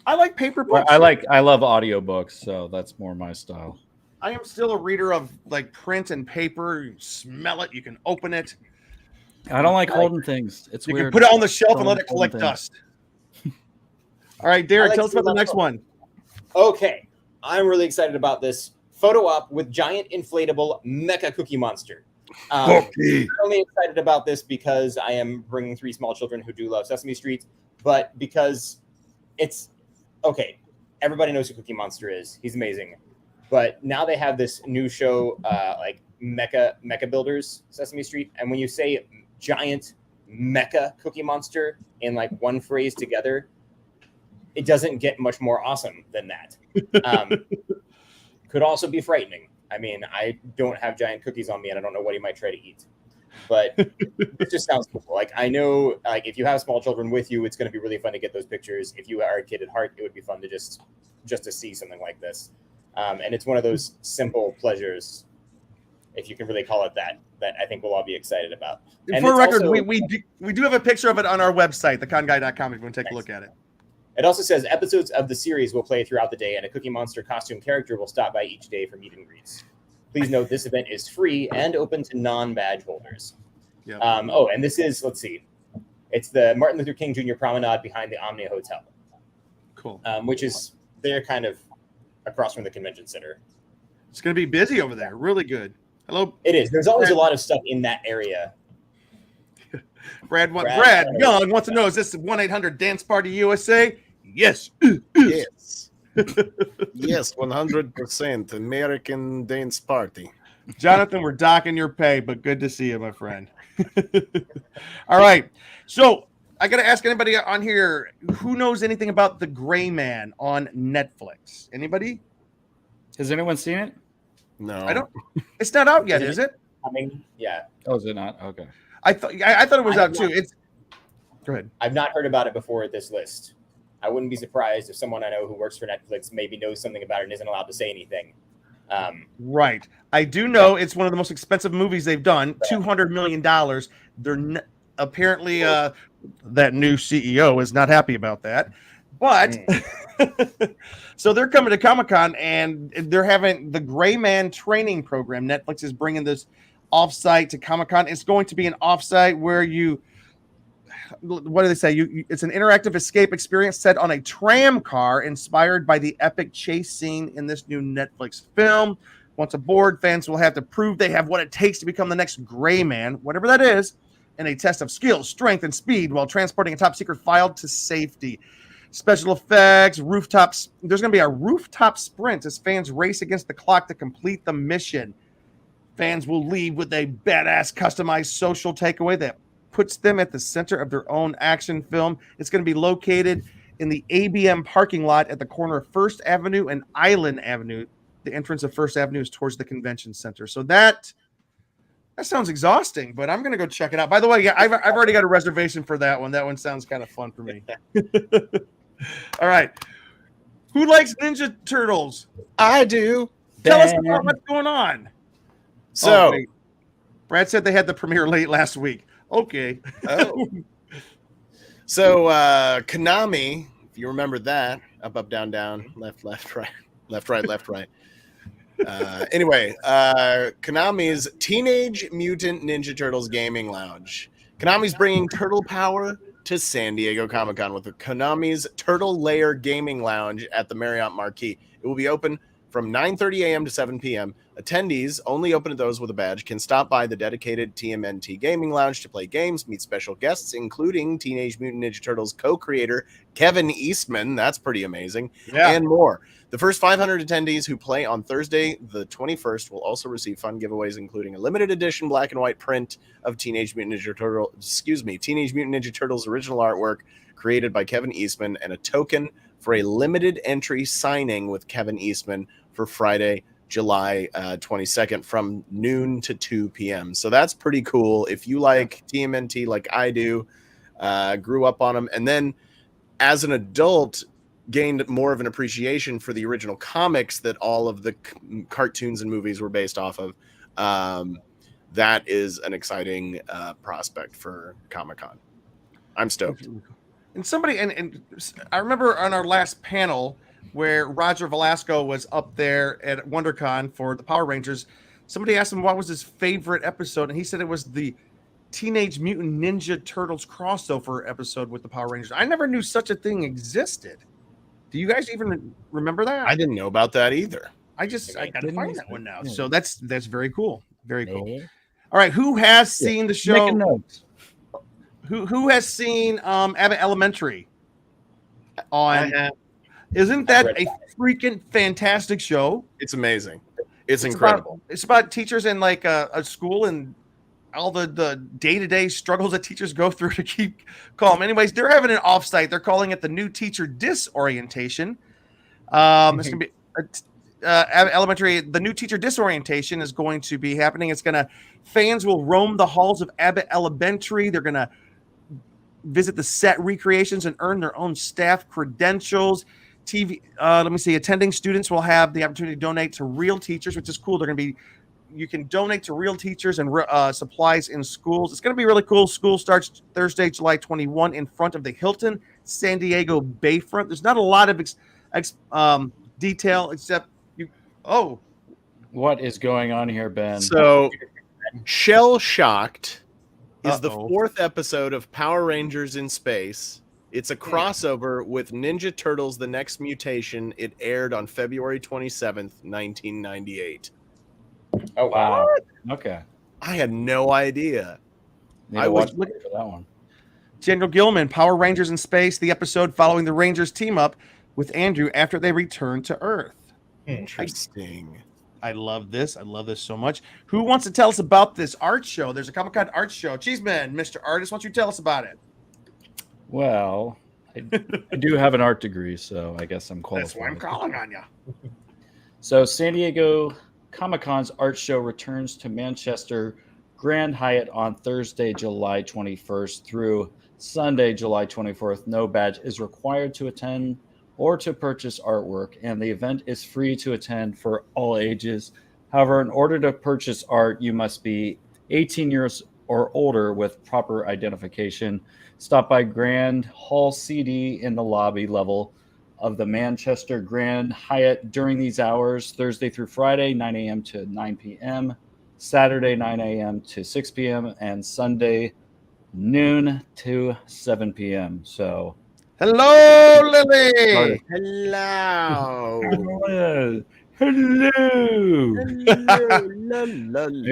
I like paper books. I love audiobooks, so that's more my style. I am still a reader of print and paper. You smell it. You can open it. I don't like holding things. It's weird. You can put it on the shelf and let it collect dust. All right, Derek, tell us about the next one. Okay. I'm really excited about this photo op with giant inflatable mecha cookie monster. I'm only excited about this because I am bringing 3 small children who do love Sesame Street, but because it's okay. Everybody knows who Cookie Monster is. He's amazing. But now they have this new show, Mecha Builders Sesame Street. And when you say giant mecha Cookie Monster in one phrase together, it doesn't get much more awesome than that. Could also be frightening. I mean, I don't have giant cookies on me, and I don't know what he might try to eat. But it just sounds cool. I know, if you have small children with you, it's going to be really fun to get those pictures. If you are a kid at heart, it would be fun to just to see something like this. And it's one of those simple pleasures, if you can really call it that I think we'll all be excited about. And for record, also, we do have a picture of it on our website, theconguy.com, if you want to take a look at it. It also says episodes of the series will play throughout the day, and a Cookie Monster costume character will stop by each day for meet and greets. Please note this event is free and open to non-badge holders. Yeah. And this is, let's see. It's the Martin Luther King Jr. Promenade behind the Omni Hotel. Cool. Which is they're kind of across from the convention center. It's going to be busy over there. Really good. Hello. It is. There's always a lot of stuff in that area. Brad Young wants to know, is this 1-800 Dance Party USA? Yes. Yes. Yes, 100% American Dance Party. Jonathan, we're docking your pay, but good to see you, my friend. All right. So I got to ask anybody on here, who knows anything about The Gray Man on Netflix? Anybody? Has anyone seen it? No. I don't. It's not out yet, is it? I mean, yeah. Oh, is it not? Okay. I thought it was out too. Go ahead. I've not heard about it before at this list. I wouldn't be surprised if someone I know who works for Netflix maybe knows something about it and isn't allowed to say anything. Right. I do know it's one of the most expensive movies they've done. $200 million. They're apparently that new CEO is not happy about that. But so they're coming to Comic-Con and they're having the Gray Man training program. Netflix is bringing this offsite to Comic-Con. It's going to be an offsite where what do they say? It's an interactive escape experience set on a tram car inspired by the epic chase scene in this new Netflix film. Once aboard, fans will have to prove they have what it takes to become the next Gray Man, whatever that is, in a test of skill, strength, and speed while transporting a top secret file to safety. Special effects, rooftops. There's going to be a rooftop sprint as fans race against the clock to complete the mission. Fans will leave with a badass customized social takeaway that puts them at the center of their own action film. It's going to be located in the ABM parking lot at the corner of First Avenue and Island Avenue. The entrance of First Avenue is towards the convention center. So that sounds exhausting, but I'm going to go check it out. By the way, yeah, I've already got a reservation for that one. That one sounds kind of fun for me. All right. Who likes Ninja Turtles? I do. Tell us about what's going on. So, Brad said they had the premiere late last week. Okay. So Konami, if you remember that, up, down, down, left, right, left, right. Anyway, Konami's Teenage Mutant Ninja Turtles Gaming Lounge. Konami's bringing turtle power to San Diego Comic-Con with the Konami's Turtle Lair Gaming Lounge at the Marriott Marquis. It will be open from 9:30 a.m. to 7 p.m. Attendees, only open to those with a badge, can stop by the dedicated TMNT Gaming Lounge to play games, meet special guests, including Teenage Mutant Ninja Turtles co-creator Kevin Eastman, that's pretty amazing, and more. The first 500 attendees who play on Thursday, the 21st, will also receive fun giveaways, including a limited edition black and white print of Teenage Mutant Ninja Turtles original artwork created by Kevin Eastman, and a token for a limited entry signing with Kevin Eastman for Friday, July 22nd from noon to 2 p.m. So that's pretty cool. If you like TMNT like I do, grew up on them, and then as an adult gained more of an appreciation for the original comics that all of the cartoons and movies were based off of, that is an exciting prospect for Comic-Con. I'm stoked. And somebody, and I remember on our last panel where Roger Velasco was up there at WonderCon for the Power Rangers, somebody asked him what was his favorite episode, and he said it was the Teenage Mutant Ninja Turtles crossover episode with the Power Rangers. I never knew such a thing existed. Do you guys even remember that? I didn't know about that either. I got to find that one now. So that's very cool. Very cool. All right, who has seen the show? Making notes. Who has seen Abbott Elementary? Isn't that a freaking fantastic show? It's amazing. It's incredible. It's about teachers in like a school and all the day-to-day struggles that teachers go through to keep calm. Anyways, they're having an offsite. They're calling it the New Teacher Disorientation. It's going to be Elementary. The New Teacher Disorientation is going to be happening. Fans will roam the halls of Abbott Elementary. They're going to visit the set recreations and earn their own staff credentials. Attending students will have the opportunity to donate to real teachers, which is cool. You can donate to real teachers and supplies in schools. It's going to be really cool. School starts Thursday, July 21 in front of the Hilton San Diego Bayfront. There's not a lot of detail except what is going on here, Ben? So shell-shocked is the 4th episode of Power Rangers in Space. It's a crossover with Ninja Turtles: The Next Mutation. It aired on February 27th, 1998. Oh, wow. Okay. I had no idea. I was looking for that one. General Gilman, Power Rangers in Space, the episode following the Rangers team up with Andrew after they return to Earth. Interesting. I love this. I love this so much. Who wants to tell us about this art show? There's a Comic-Con art show. Cheeseman, Mr. Artist, why don't you tell us about it? Well, I do have an art degree, so I guess I'm qualified. That's why I'm calling on you. So San Diego Comic-Con's art show returns to Manchester Grand Hyatt on Thursday, July 21st through Sunday, July 24th. No badge is required to attend or to purchase artwork, and the event is free to attend for all ages. However, in order to purchase art, you must be 18 years or older with proper identification. Stop by Grand Hall CD in the lobby level of the Manchester Grand Hyatt during these hours, Thursday through Friday, 9 a.m. to 9 p.m., Saturday, 9 a.m. to 6 p.m., and Sunday, noon to 7 p.m. So, hello, Lily. Hello. Hello. Maybe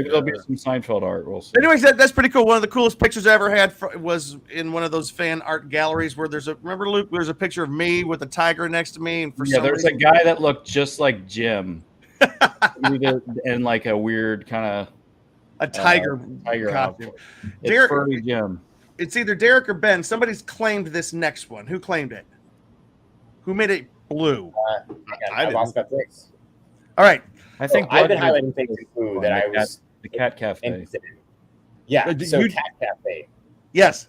there'll be some Seinfeld art. We'll see. Anyways, that's pretty cool. One of the coolest pictures I ever had was in one of those fan art galleries where remember, Luke, there's a picture of me with a tiger next to me. And there's a guy that looked just like Jim. And like a weird kind of a tiger costume. Derek, furry Jim. It's either Derek or Ben. Somebody's claimed this next one. Who claimed it? Who made it blue? I lost that place. All right. I think I've been highlighting things too that I was the Cat Cafe. Yeah, so Cat Cafe. Yes.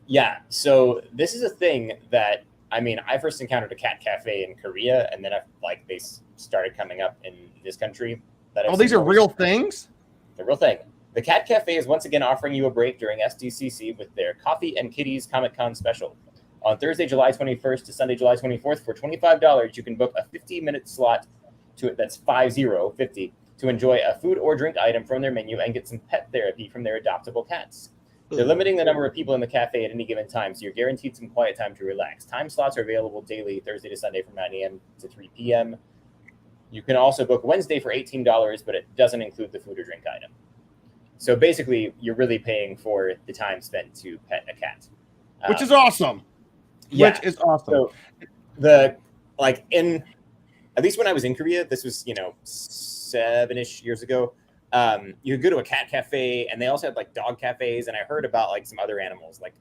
Yeah. So this is a thing that I first encountered a cat cafe in Korea, and then they started coming up in this country. These are real things? The real thing. The Cat Cafe is once again offering you a break during SDCC with their Coffee and Kitties Comic-Con special. On Thursday, July 21st to Sunday, July 24th, for $25, you can book a 50-minute slot that's 50 to enjoy a food or drink item from their menu and get some pet therapy from their adoptable cats. They're limiting the number of people in the cafe at any given time, so you're guaranteed some quiet time to relax. Time slots are available daily, Thursday to Sunday from 9 a.m. to 3 p.m. You can also book Wednesday for $18, but it doesn't include the food or drink item. So basically, you're really paying for the time spent to pet a cat. Which is awesome. Yeah. Which is awesome. So at least when I was in Korea, this was, 7-ish years ago, you could go to a cat cafe, and they also had dog cafes, and I heard about some other animals, like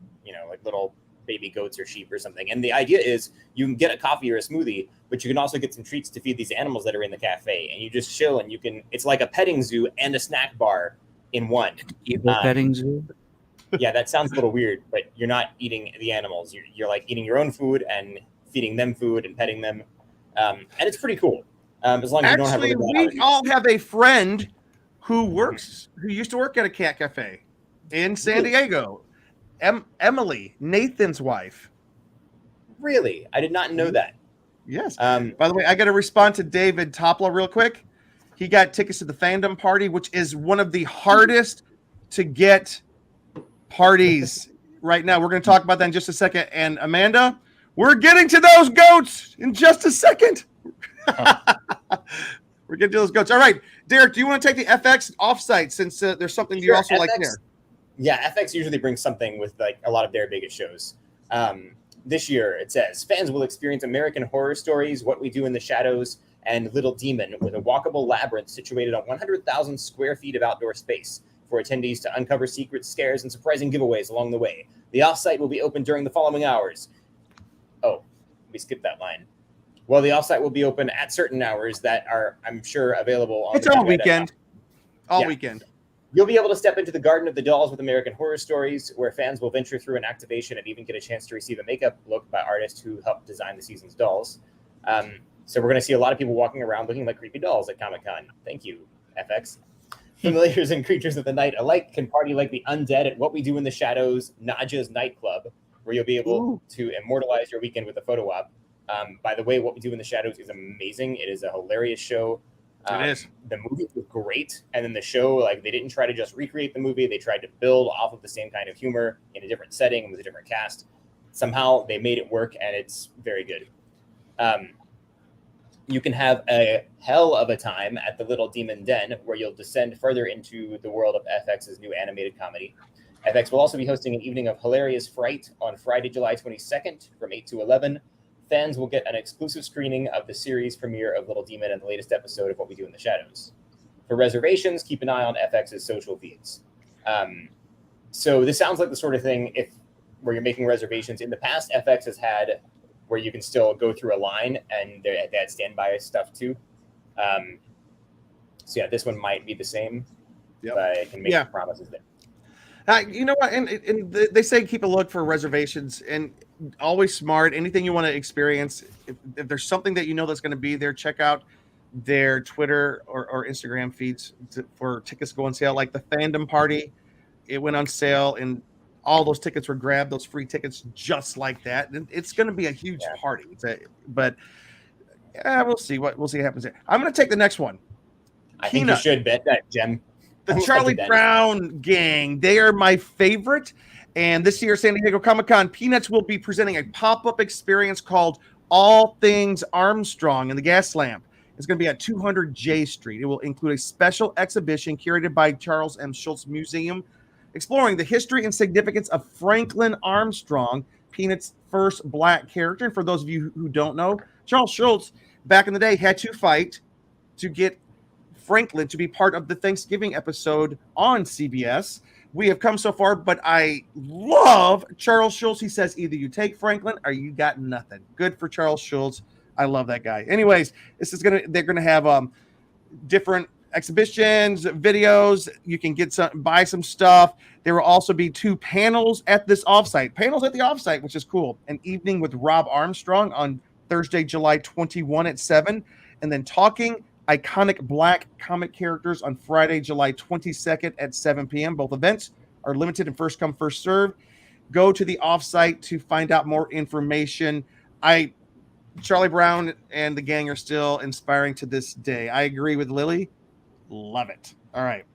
little baby goats or sheep or something. And the idea is you can get a coffee or a smoothie, but you can also get some treats to feed these animals that are in the cafe, and you just chill, and it's like a petting zoo and a snack bar in one. Petting zoo? Yeah, that sounds a little weird, but you're not eating the animals. You're eating your own food and feeding them food and petting them. And it's pretty cool. As long as you don't have we all have a friend who used to work at a cat cafe in San Diego. Emily, Nathan's wife. Really? I did not know that. Yes. By the way, I got to respond to David Topla real quick. He got tickets to the fandom party, which is one of the hardest to get parties right now. We're going to talk about that in just a second. And Amanda, we're getting to those goats in just a second. We're getting to those goats. All right, Derek, do you want to take the FX offsite since there's something you also FX, like there? Yeah, FX usually brings something with a lot of their biggest shows. This year, it says, fans will experience American Horror Stories, What We Do in the Shadows, and Little Demon with a walkable labyrinth situated on 100,000 square feet of outdoor space for attendees to uncover secrets, scares, and surprising giveaways along the way. The offsite will be open during the following hours. Oh, we skipped that line. Well, the offsite will be open at certain hours that are, I'm sure, available on. It's all weekend. All weekend. You'll be able to step into the Garden of the Dolls with American Horror Stories, where fans will venture through an activation and even get a chance to receive a makeup look by artists who helped design the season's dolls. So we're going to see a lot of people walking around looking like creepy dolls at Comic-Con. Thank you, FX. Familiars and creatures of the night alike can party like the undead at What We Do in the Shadows, Naja's nightclub, where you'll be able to immortalize your weekend with a photo op. By the way, What We Do in the Shadows is amazing. It is a hilarious show. It is. The movie was great, and then the show, like, they didn't try to just recreate the movie. They tried to build off of the same kind of humor in a different setting with a different cast. Somehow they made it work, and it's very good. You can have a hell of a time at the Little Demon Den, where you'll descend further into the world of FX's new animated comedy. FX will also be hosting an evening of hilarious fright on Friday, July 22nd from 8 to 11. Fans will get an exclusive screening of the series premiere of Little Demon and the latest episode of What We Do in the Shadows. For reservations, keep an eye on FX's social feeds. So this sounds like the sort of thing where you're making reservations. In the past, FX has had where you can still go through a line, and they had standby stuff too. So yeah, this one might be the same. Yep. But I can make promises there. You know what? And they say keep a look for reservations, and always smart. Anything you want to experience, if there's something that you know that's going to be there, check out their Twitter or Instagram feeds for tickets to go on sale. Like the fandom party, it went on sale, and all those tickets were grabbed. Those free tickets, just like that. And it's going to be a huge party. But we'll see what happens there. I'm going to take the next one. I think you should bet that, Gem. The Charlie Brown gang, they are my favorite. And this year, San Diego Comic-Con, Peanuts will be presenting a pop-up experience called All Things Armstrong in the Gas Lamp. It's going to be at 200 J Street. It will include a special exhibition curated by Charles M. Schulz Museum, exploring the history and significance of Franklin Armstrong, Peanuts' first black character. And for those of you who don't know, Charles Schulz, back in the day, had to fight to get Franklin to be part of the Thanksgiving episode on CBS. We have come so far, but I love Charles Schulz. He says either you take Franklin or you got nothing. Good for Charles Schulz. I love that guy. Anyways, they're gonna have different exhibitions, videos. You can buy some stuff. There will also be 2 panels at this offsite, which is cool. An evening with Rob Armstrong on Thursday, July 21 at 7, and then talking iconic black comic characters on Friday, July 22nd at 7 p.m. Both events are limited and first come, first serve. Go to the offsite to find out more information. Charlie Brown and the gang are still inspiring to this day. I agree with Lily. Love it. All right.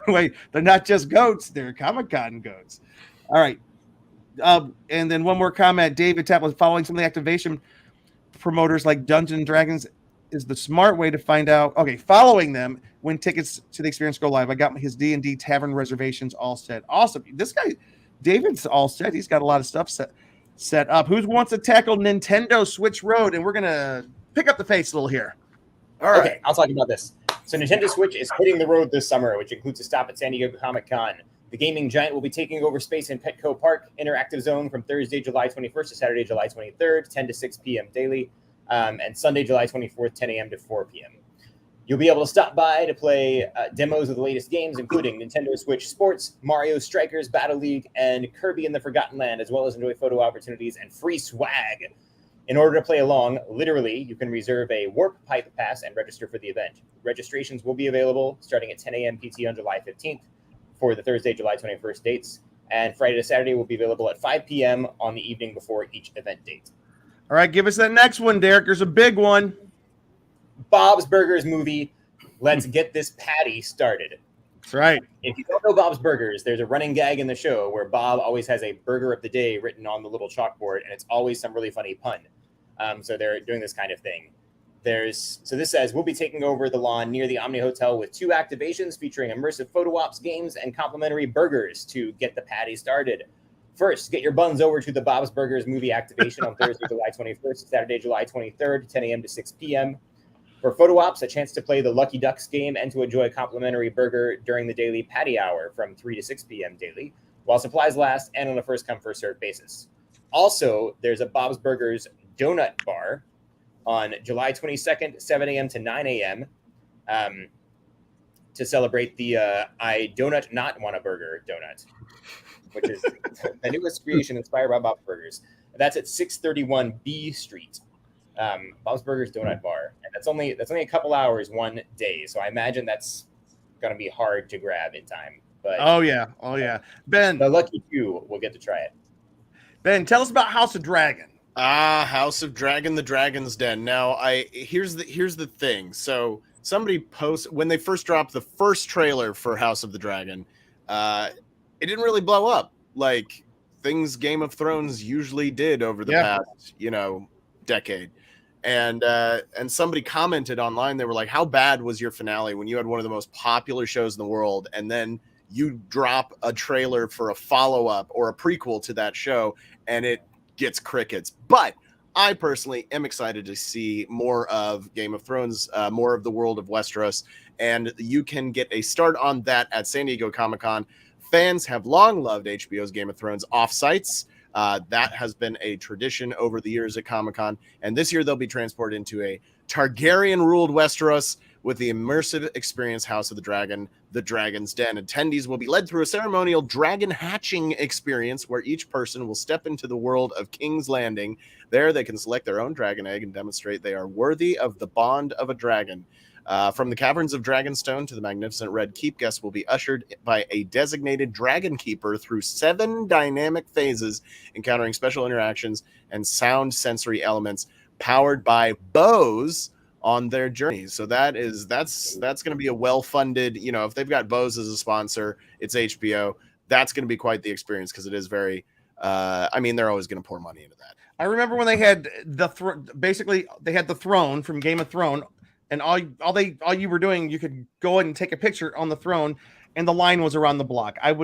Wait, they're not just goats. They're Comic-Con goats. All right. And then one more comment. David Tapp, following some of the activation promoters like Dungeons & Dragons is the smart way to find out. Okay, following them when tickets to the experience go live. I got his D&D tavern reservations all set. Awesome. This guy, David's all set. He's got a lot of stuff set up. Who wants to tackle Nintendo Switch Road? And we're going to pick up the pace a little here. All right. Okay, I'll talk about this. So Nintendo Switch is hitting the road this summer, which includes a stop at San Diego Comic-Con. The gaming giant will be taking over space in Petco Park Interactive Zone from Thursday, July 21st to Saturday, July 23rd, 10 to 6 p.m. daily. And Sunday, July 24th, 10 a.m. to 4 p.m. You'll be able to stop by to play demos of the latest games, including Nintendo Switch Sports, Mario Strikers Battle League, and Kirby in the Forgotten Land, as well as enjoy photo opportunities and free swag. In order to play along, literally, you can reserve a Warp Pipe Pass and register for the event. Registrations will be available starting at 10 a.m. PT on July 15th for the Thursday, July 21st dates, and Friday to Saturday will be available at 5 p.m. on the evening before each event date. All right, give us that next one, Derek. There's a big one. Bob's Burgers movie. Let's get this patty started. That's right. If you don't know Bob's Burgers, there's a running gag in the show where Bob always has a burger of the day written on the little chalkboard, and it's always some really funny pun. So they're doing this kind of thing. So this says, we'll be taking over the lawn near the Omni Hotel with 2 activations featuring immersive photo ops games and complimentary burgers to get the patty started. First, get your buns over to the Bob's Burgers movie activation on Thursday, July 21st, Saturday, July 23rd, 10 a.m. to 6 p.m. For photo ops, a chance to play the Lucky Ducks game and to enjoy a complimentary burger during the daily patty hour from 3 to 6 p.m. daily, while supplies last and on a first-come, first-served basis. Also, there's a Bob's Burgers donut bar on July 22nd, 7 a.m. to 9 a.m. To celebrate the I Donut Not Want a Burger donut, which is the newest creation inspired by Bob's Burgers. That's at 631 B Street. Bob's Burgers Donut Bar. And that's only a couple hours one day. So I imagine that's going to be hard to grab in time. But Oh yeah. Ben, the lucky few will get to try it. Ben, tell us about House of Dragon. House of Dragon, the Dragon's Den. Now, here's the thing. So somebody posts when they first dropped the first trailer for House of the Dragon, it didn't really blow up like things Game of Thrones usually did over the past, decade. And somebody commented online, they were like, how bad was your finale when you had one of the most popular shows in the world, and then you drop a trailer for a follow-up or a prequel to that show and it gets crickets? But I personally am excited to see more of Game of Thrones, more of the world of Westeros, and you can get a start on that at San Diego Comic-Con. Fans have long loved HBO's Game of Thrones Offsites. That has been a tradition over the years at Comic-Con, and this year they'll be transported into a Targaryen-ruled Westeros with the immersive experience House of the Dragon, the Dragon's Den. Attendees will be led through a ceremonial dragon hatching experience where each person will step into the world of King's Landing. There they can select their own dragon egg and demonstrate they are worthy of the bond of a dragon. From the caverns of Dragonstone to the magnificent Red Keep, guests will be ushered by a designated dragon keeper through 7 dynamic phases, encountering special interactions and sound sensory elements powered by Bose on their journeys. So that's going to be a well-funded, if they've got Bose as a sponsor, it's HBO. That's going to be quite the experience because it is very, they're always going to pour money into that. I remember when they had basically they had the throne from Game of Thrones, and all you were doing, you could go in and take a picture on the throne, and the line was around the block. I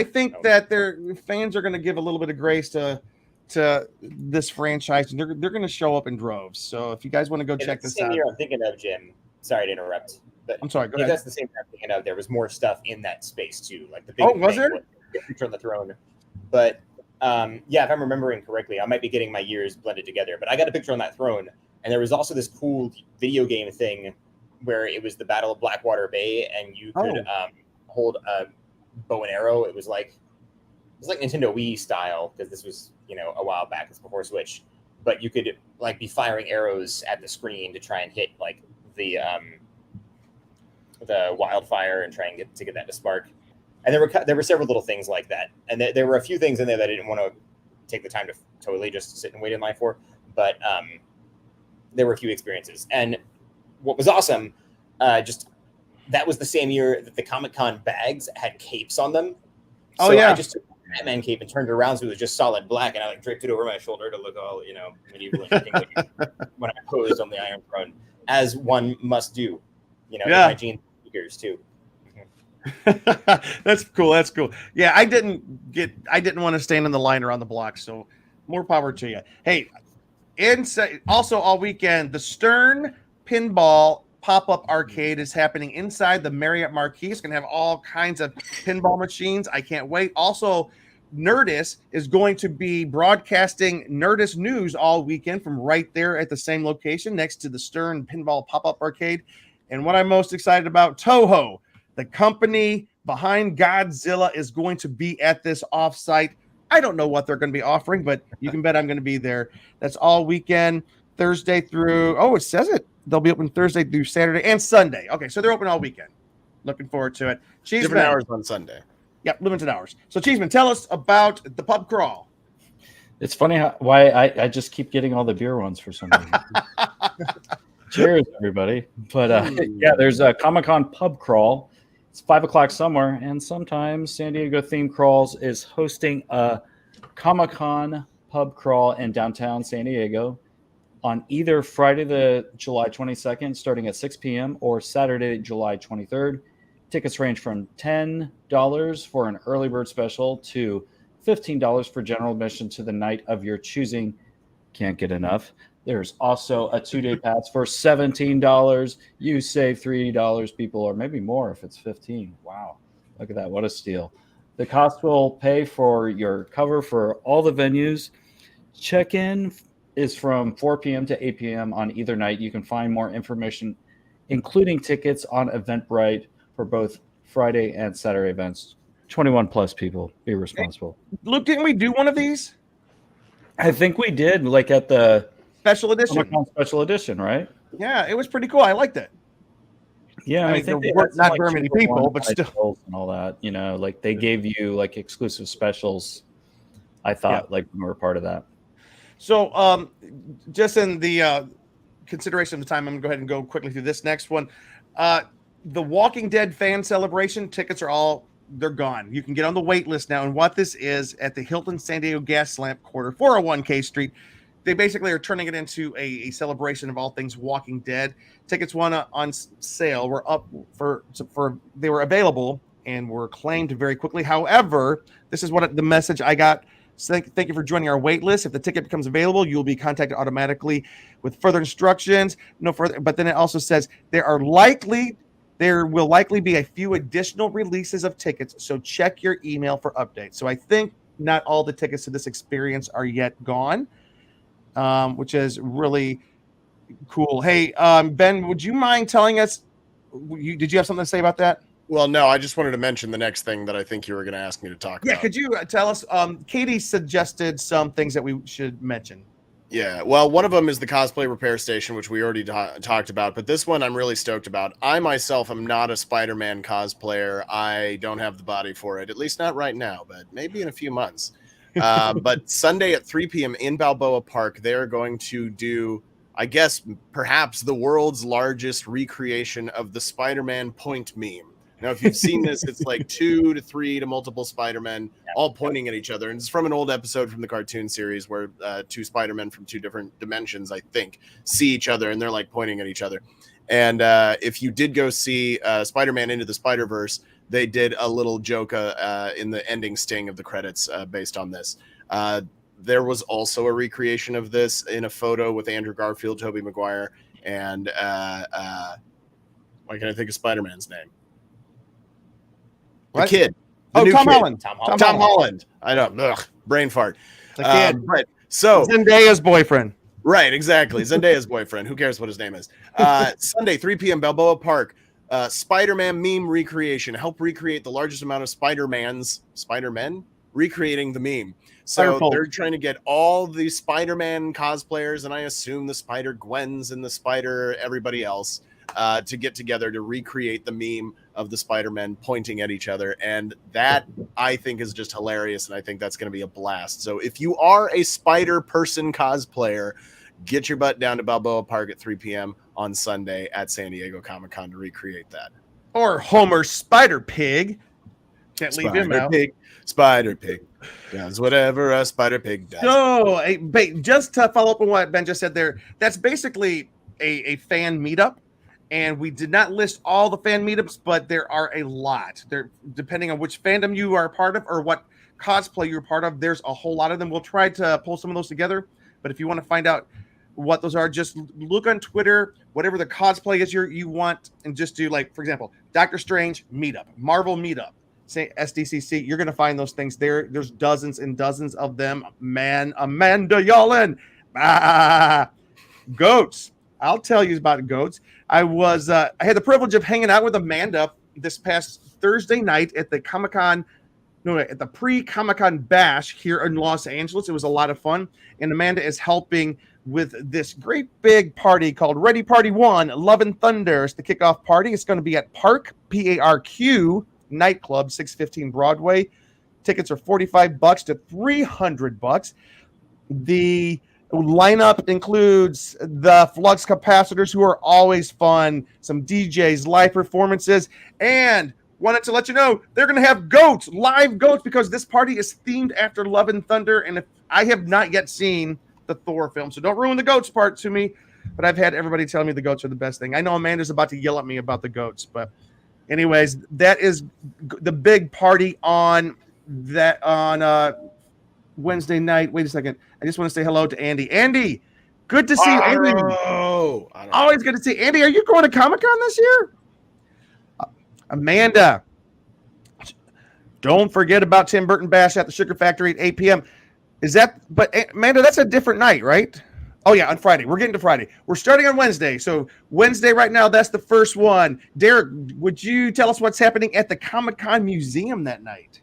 think that their fans are going to give a little bit of grace to this franchise, and they're going to show up in droves. So if you guys want to go check this out, I'm thinking of, Jim. Sorry to interrupt, but I'm sorry. Go ahead. That's the same thing I'm thinking of. There was more stuff in that space too, like the big. Oh, was there? Picture on the throne, but if I'm remembering correctly, I might be getting my years blended together. But I got a picture on that throne, and there was also this cool video game thing where it was the Battle of Blackwater Bay, and you could hold a bow and arrow. It was like Nintendo Wii style, because this was a while back. It's before Switch, but you could be firing arrows at the screen to try and hit the wildfire and try and get that to spark. And there were several little things like that, and there were a few things in there that I didn't want to take the time to totally just sit and wait in line for, but there were a few experiences. And what was awesome, that was the same year that the Comic-Con bags had capes on them. So I just took a Batman cape and turned it around so it was just solid black, and I draped it over my shoulder to look all medieval when I posed on the Iron Throne, as one must do. In my jeans sneakers too. That's cool. Yeah, I didn't want to stand in the line around the block, so more power to you. Hey, also all weekend, the Stern Pinball pop-up arcade is happening inside the Marriott Marquis. It's gonna have all kinds of pinball machines. I can't wait. Also, Nerdist is going to be broadcasting Nerdist news all weekend from right there at the same location next to the Stern Pinball pop-up arcade. And what I'm most excited about, Toho, the company behind Godzilla, is going to be at this offsite. I don't know what they're going to be offering, but you can bet I'm going to be there. That's all weekend, Thursday through, it says it. They'll be open Thursday through Saturday and Sunday. Okay, so they're open all weekend. Looking forward to it. Cheeseman. Different hours on Sunday. Yep, limited hours. So, Cheeseman, tell us about the pub crawl. It's funny why I just keep getting all the beer ones for some reason. Cheers, everybody. But there's a Comic-Con pub crawl. It's 5:00 somewhere, and sometimes San Diego Theme Crawls is hosting a Comic-Con pub crawl in downtown San Diego on either Friday the July 22nd starting at 6 p.m. or Saturday July 23rd. Tickets range from $10 for an early bird special to $15 for general admission to the night of your choosing. Can't get enough. There's also a 2-day pass for $17. You save $3 people, or maybe more if it's $15. Wow. Look at that. What a steal. The cost will pay for your cover for all the venues. Check-in is from 4 p.m. to 8 p.m. on either night. You can find more information, including tickets, on Eventbrite for both Friday and Saturday events. 21 plus people. Be responsible. Luke, didn't we do one of these? I think we did, at the special edition. Comic-Con special edition, right? Yeah, it was pretty cool. I liked it. Yeah, I think there weren't not very many people, but still, and all that. They gave you exclusive specials. I thought we were part of that. So, just in the consideration of the time, I'm going to go ahead and go quickly through this next one. The Walking Dead fan celebration tickets they're gone. You can get on the wait list now. And what this is at the Hilton San Diego Gas Lamp Quarter, 401 K Street, they basically are turning it into a celebration of all things Walking Dead. Tickets went on sale. Were up they were available and were claimed very quickly. However, this is what the message I got. So thank you for joining our wait list. If the ticket becomes available, you'll be contacted automatically with further instructions. No further, but then it also says there will likely be a few additional releases of tickets, so check your email for updates. So I think not all the tickets to this experience are yet gone, which is really cool. Hey, Ben, would you mind telling us, did you have something to say about that? Well, no, I just wanted to mention the next thing that I think you were going to ask me to talk about. Yeah, could you tell us? Katie suggested some things that we should mention. Yeah, well, one of them is the cosplay repair station, which we already talked about, but this one I'm really stoked about. I myself am not a Spider-Man cosplayer. I don't have the body for it, at least not right now, but maybe in a few months. But Sunday at 3 p.m. in Balboa Park, they're going to do, I guess, perhaps the world's largest recreation of the Spider-Man point meme. Now, if you've seen this, it's like 2 to 3 to multiple Spider-Men all pointing at each other. And it's from an old episode from the cartoon series where two Spider-Men from two different dimensions, I think, see each other and they're like pointing at each other. And if you did go see Spider-Man Into the Spider-Verse, they did a little joke in the ending sting of the credits based on this. There was also a recreation of this in a photo with Andrew Garfield, Tobey Maguire, and why can't I think of Spider-Man's name? The kid. Tom Holland. Tom Holland. I know. Ugh, brain fart. The kid. Right. So Zendaya's boyfriend. Right, exactly. Zendaya's boyfriend. Who cares what his name is? Sunday, 3 p.m. Balboa Park. Spider-Man meme recreation. Help recreate the largest amount of Spider-Men recreating the meme. So they're trying to get all the Spider-Man cosplayers, and I assume the Spider-Gwens and the Spider everybody else, to get together to recreate the meme of the Spider-Men pointing at each other. And that, I think, is just hilarious, and I think that's going to be a blast. So if you are a Spider-Person cosplayer, get your butt down to Balboa Park at 3 p.m. on Sunday at San Diego Comic-Con to recreate that. Or Homer Spider-Pig. Can't leave him out. Spider-Pig does whatever a Spider-Pig does. So, just to follow up on what Ben just said there, that's basically a fan meetup. And we did not list all the fan meetups, but there are a lot. There, depending on which fandom you are a part of or what cosplay you're a part of, there's a whole lot of them. We'll try to pull some of those together. But if you want to find out what those are, just look on Twitter, whatever the cosplay is you want, and just do, like, for example, Doctor Strange meetup, Marvel meetup, say SDCC. You're going to find those things there. There's dozens and dozens of them. Man, Amanda Yolin. Goats. I'll tell you about goats. I had the privilege of hanging out with Amanda this past Thursday night at the at the pre-Comic-Con bash here in Los Angeles. It was a lot of fun. And Amanda is helping with this great big party called Ready Party 1, Love and Thunder. It's the kickoff party. It's going to be at Park, P-A-R-Q, nightclub, 615 Broadway. Tickets are $45 to $300. The lineup includes the Flux Capacitors, who are always fun, some DJs, live performances, and wanted to let you know they're going to have goats, live goats, because this party is themed after Love and Thunder. And if I have not yet seen the Thor film, so don't ruin the goats part to me, but I've had everybody tell me the goats are the best thing. I know Amanda's about to yell at me about the goats, but anyways, that is the big party on Wednesday night. Wait a second. I just want to say hello to Andy. Andy, good to see you, Andy. Always good to see you. Andy, are you going to Comic-Con this year? Amanda, don't forget about Tim Burton Bash at the Sugar Factory at 8 p.m. But Amanda, that's a different night, right? Oh, yeah, on Friday. We're getting to Friday. We're starting on Wednesday. So Wednesday right now, that's the first one. Derek, would you tell us what's happening at the Comic-Con Museum that night?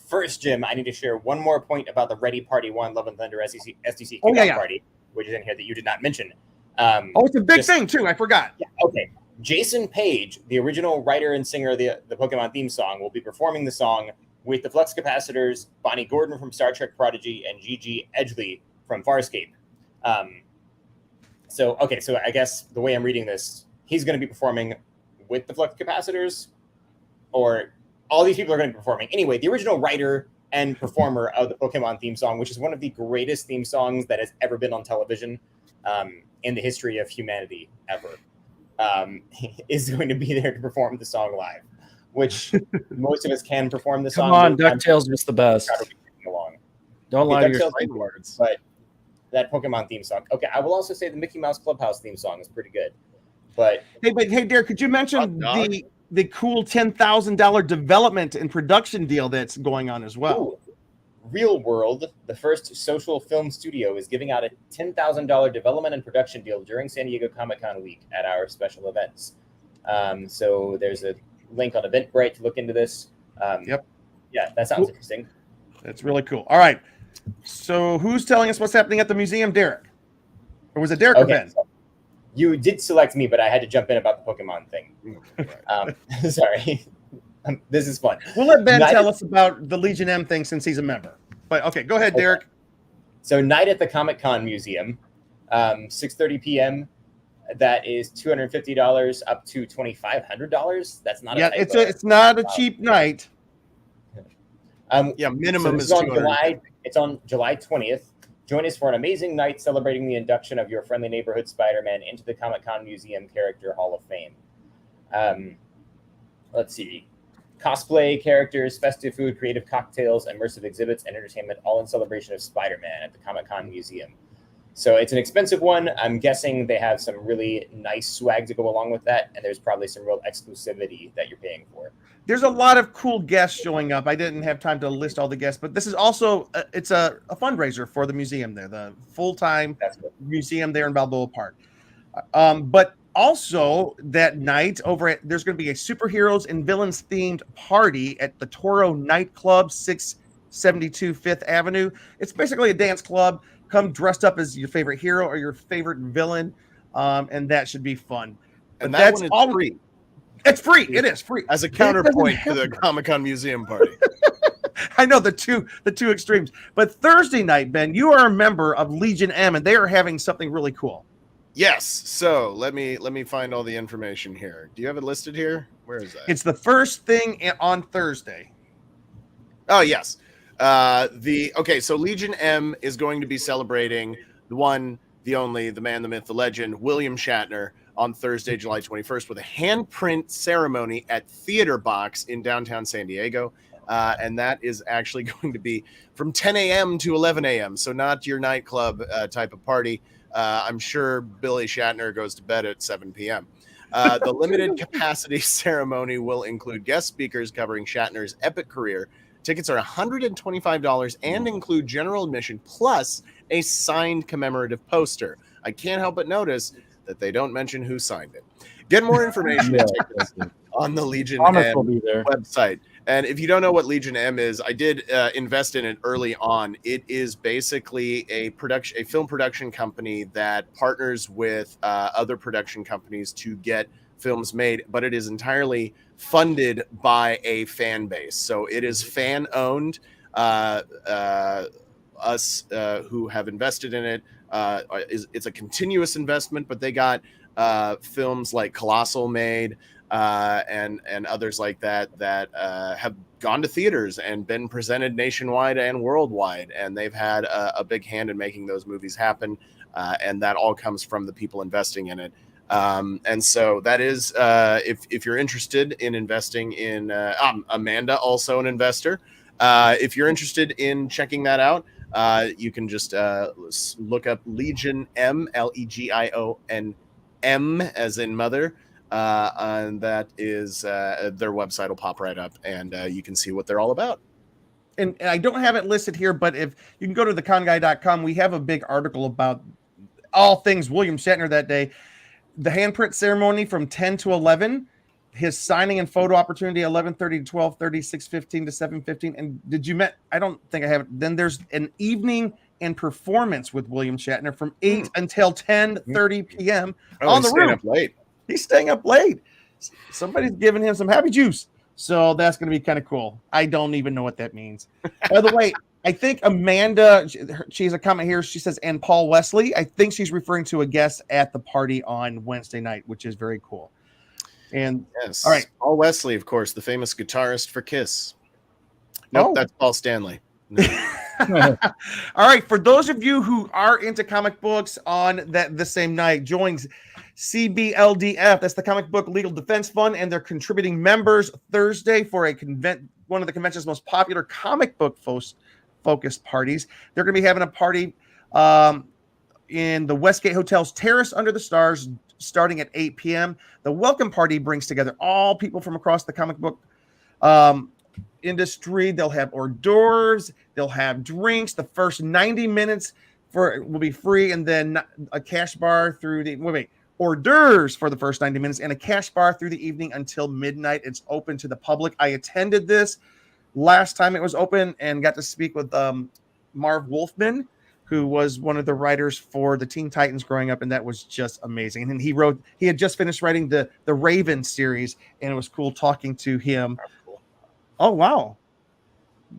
First, Jim, I need to share one more point about the Ready Party 1 Love and Thunder SDC kickoff party, which is in here that you did not mention. It's a big thing, too. I forgot. Yeah, okay. Jason Page, the original writer and singer of the Pokemon theme song, will be performing the song with the Flux Capacitors, Bonnie Gordon from Star Trek Prodigy, and Gigi Edgley from Farscape. So I guess the way I'm reading this, he's going to be performing with the flux capacitors, or all these people are going to be performing. Anyway, the original writer and performer of the Pokemon theme song, which is one of the greatest theme songs that has ever been on television in the history of humanity ever, is going to be there to perform the song live, which most of us can perform the song. Come on, DuckTales was the best. Don't lie to your words. But that Pokemon theme song. Okay, I will also say the Mickey Mouse Clubhouse theme song is pretty good. But hey, Derek, could you mention the cool $10,000 development and production deal that's going on as well? Ooh. Real World, the first social film studio, is giving out a $10,000 development and production deal during San Diego Comic-Con week at our special events. So there's a link on Eventbrite to look into this. Yep. Yeah, that sounds interesting. That's really cool. All right. So who's telling us what's happening at the museum, Derek? Or was it Derek or Ben? So you did select me, but I had to jump in about the Pokemon thing. Sorry. This is fun. We'll let Ben tell us about the Legion M thing since he's a member. But okay, go ahead, Derek. So Night at the Comic-Con Museum, 6:30 p.m. That is $250 up to $2,500. That's not a typo. It's not a cheap night. Minimum is $200. It's on July 20th. Join us for an amazing night celebrating the induction of your friendly neighborhood Spider-Man into the Comic-Con Museum Character Hall of Fame. Let's see. Cosplay characters, festive food, creative cocktails, immersive exhibits, and entertainment, all in celebration of Spider-Man at the Comic-Con Museum. So it's an expensive one. I'm guessing they have some really nice swag to go along with that, and there's probably some real exclusivity that you're paying for. There's a lot of cool guests showing up. I didn't have time to list all the guests, but this is also it's a fundraiser for the museum there, the full-time museum there in Balboa Park. But also that night there's going to be a superheroes and villains themed party at the Toro Nightclub, 672 Fifth Avenue. It's basically a dance club. Come dressed up as your favorite hero or your favorite villain, and that should be fun. And that one is free. It's free. It is free. As a counterpoint to the Comic-Con Museum party. I know the two extremes. But Thursday night, Ben, you are a member of Legion M, and they are having something really cool. Yes. So let me find all the information here. Do you have it listed here? Where is that? It's the first thing on Thursday. Oh, yes. So Legion M is going to be celebrating the one, the only, the man, the myth, the legend, William Shatner, on Thursday, July 21st, with a handprint ceremony at Theater Box in downtown San Diego. And that is actually going to be from 10 a.m. to 11 a.m. So not your nightclub type of party. I'm sure Billy Shatner goes to bed at 7 p.m. The limited capacity ceremony will include guest speakers covering Shatner's epic career. Tickets are $125 and include general admission plus a signed commemorative poster. I can't help but notice that they don't mention who signed it. Get more information on the Legion M website. And if you don't know what Legion M is, I did invest in it early on. It is basically a film production company that partners with other production companies to get films made, but it is entirely funded by a fan base. So it is fan owned. Us who have invested in it, it's a continuous investment, but they got films like Colossal made and others like that have gone to theaters and been presented nationwide and worldwide, and they've had a big hand in making those movies happen, and that all comes from the people investing in it. And so that is if you're interested in investing in Amanda, also an investor. If you're interested in checking that out, you can just look up Legion M, Legion M as in mother, and that is their website will pop right up, and you can see what they're all about. And I don't have it listed here, but if you can go to theconguy.com, we have a big article about all things William Shatner that day. The handprint ceremony from 10 to 11, his signing and photo opportunity 11:30 to 12:30, 6:15 to 7:15. And I don't think I have it. Then there's an evening and performance with William Shatner from 8 until 10:30 p.m. on the room. Up late. He's staying up late. Somebody's giving him some happy juice. So that's going to be kind of cool. I don't even know what that means. By the way, I think Amanda, she has a comment here. She says, and Paul Wesley. I think she's referring to a guest at the party on Wednesday night, which is very cool. And yes, all right, Paul Wesley, of course, the famous guitarist for Kiss. Nope, that's Paul Stanley. All right, for those of you who are into comic books, on the same night joins CBLDF, that's the Comic Book Legal Defense Fund, and their contributing members Thursday for a one of the convention's most popular comic book focused parties. They're going to be having a party in the Westgate Hotel's Terrace Under the Stars starting at 8 p.m. The welcome party brings together all people from across the comic book industry. They'll have hors d'oeuvres, they'll have drinks. The first 90 minutes will be free, and then a cash bar through the hors d'oeuvres for the first 90 minutes and a cash bar through the evening until midnight. It's open to the public. I attended this last time it was open and got to speak with Marv Wolfman, who was one of the writers for the Teen Titans growing up, and that was just amazing. And he had just finished writing the Raven series, and it was cool talking to him. Oh, wow.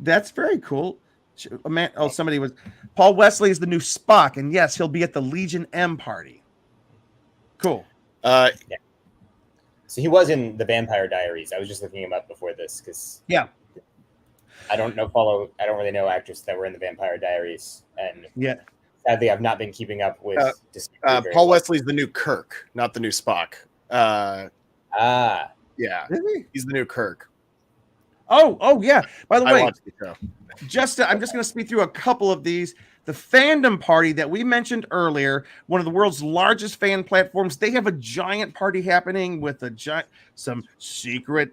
That's very cool. Somebody was Paul Wesley is the new Spock, and yes, he'll be at the Legion M party. Cool. Yeah. So he was in the Vampire Diaries. I was just looking him up before this because I don't really know actors that were in the Vampire Diaries, and sadly, I've not been keeping up with. Paul Wesley's the new Kirk, not the new Spock. Yeah, really? He's the new Kirk. Oh, yeah. By the way, I'm just going to speak through a couple of these. The fandom party that we mentioned earlier, one of the world's largest fan platforms, they have a giant party happening with some secret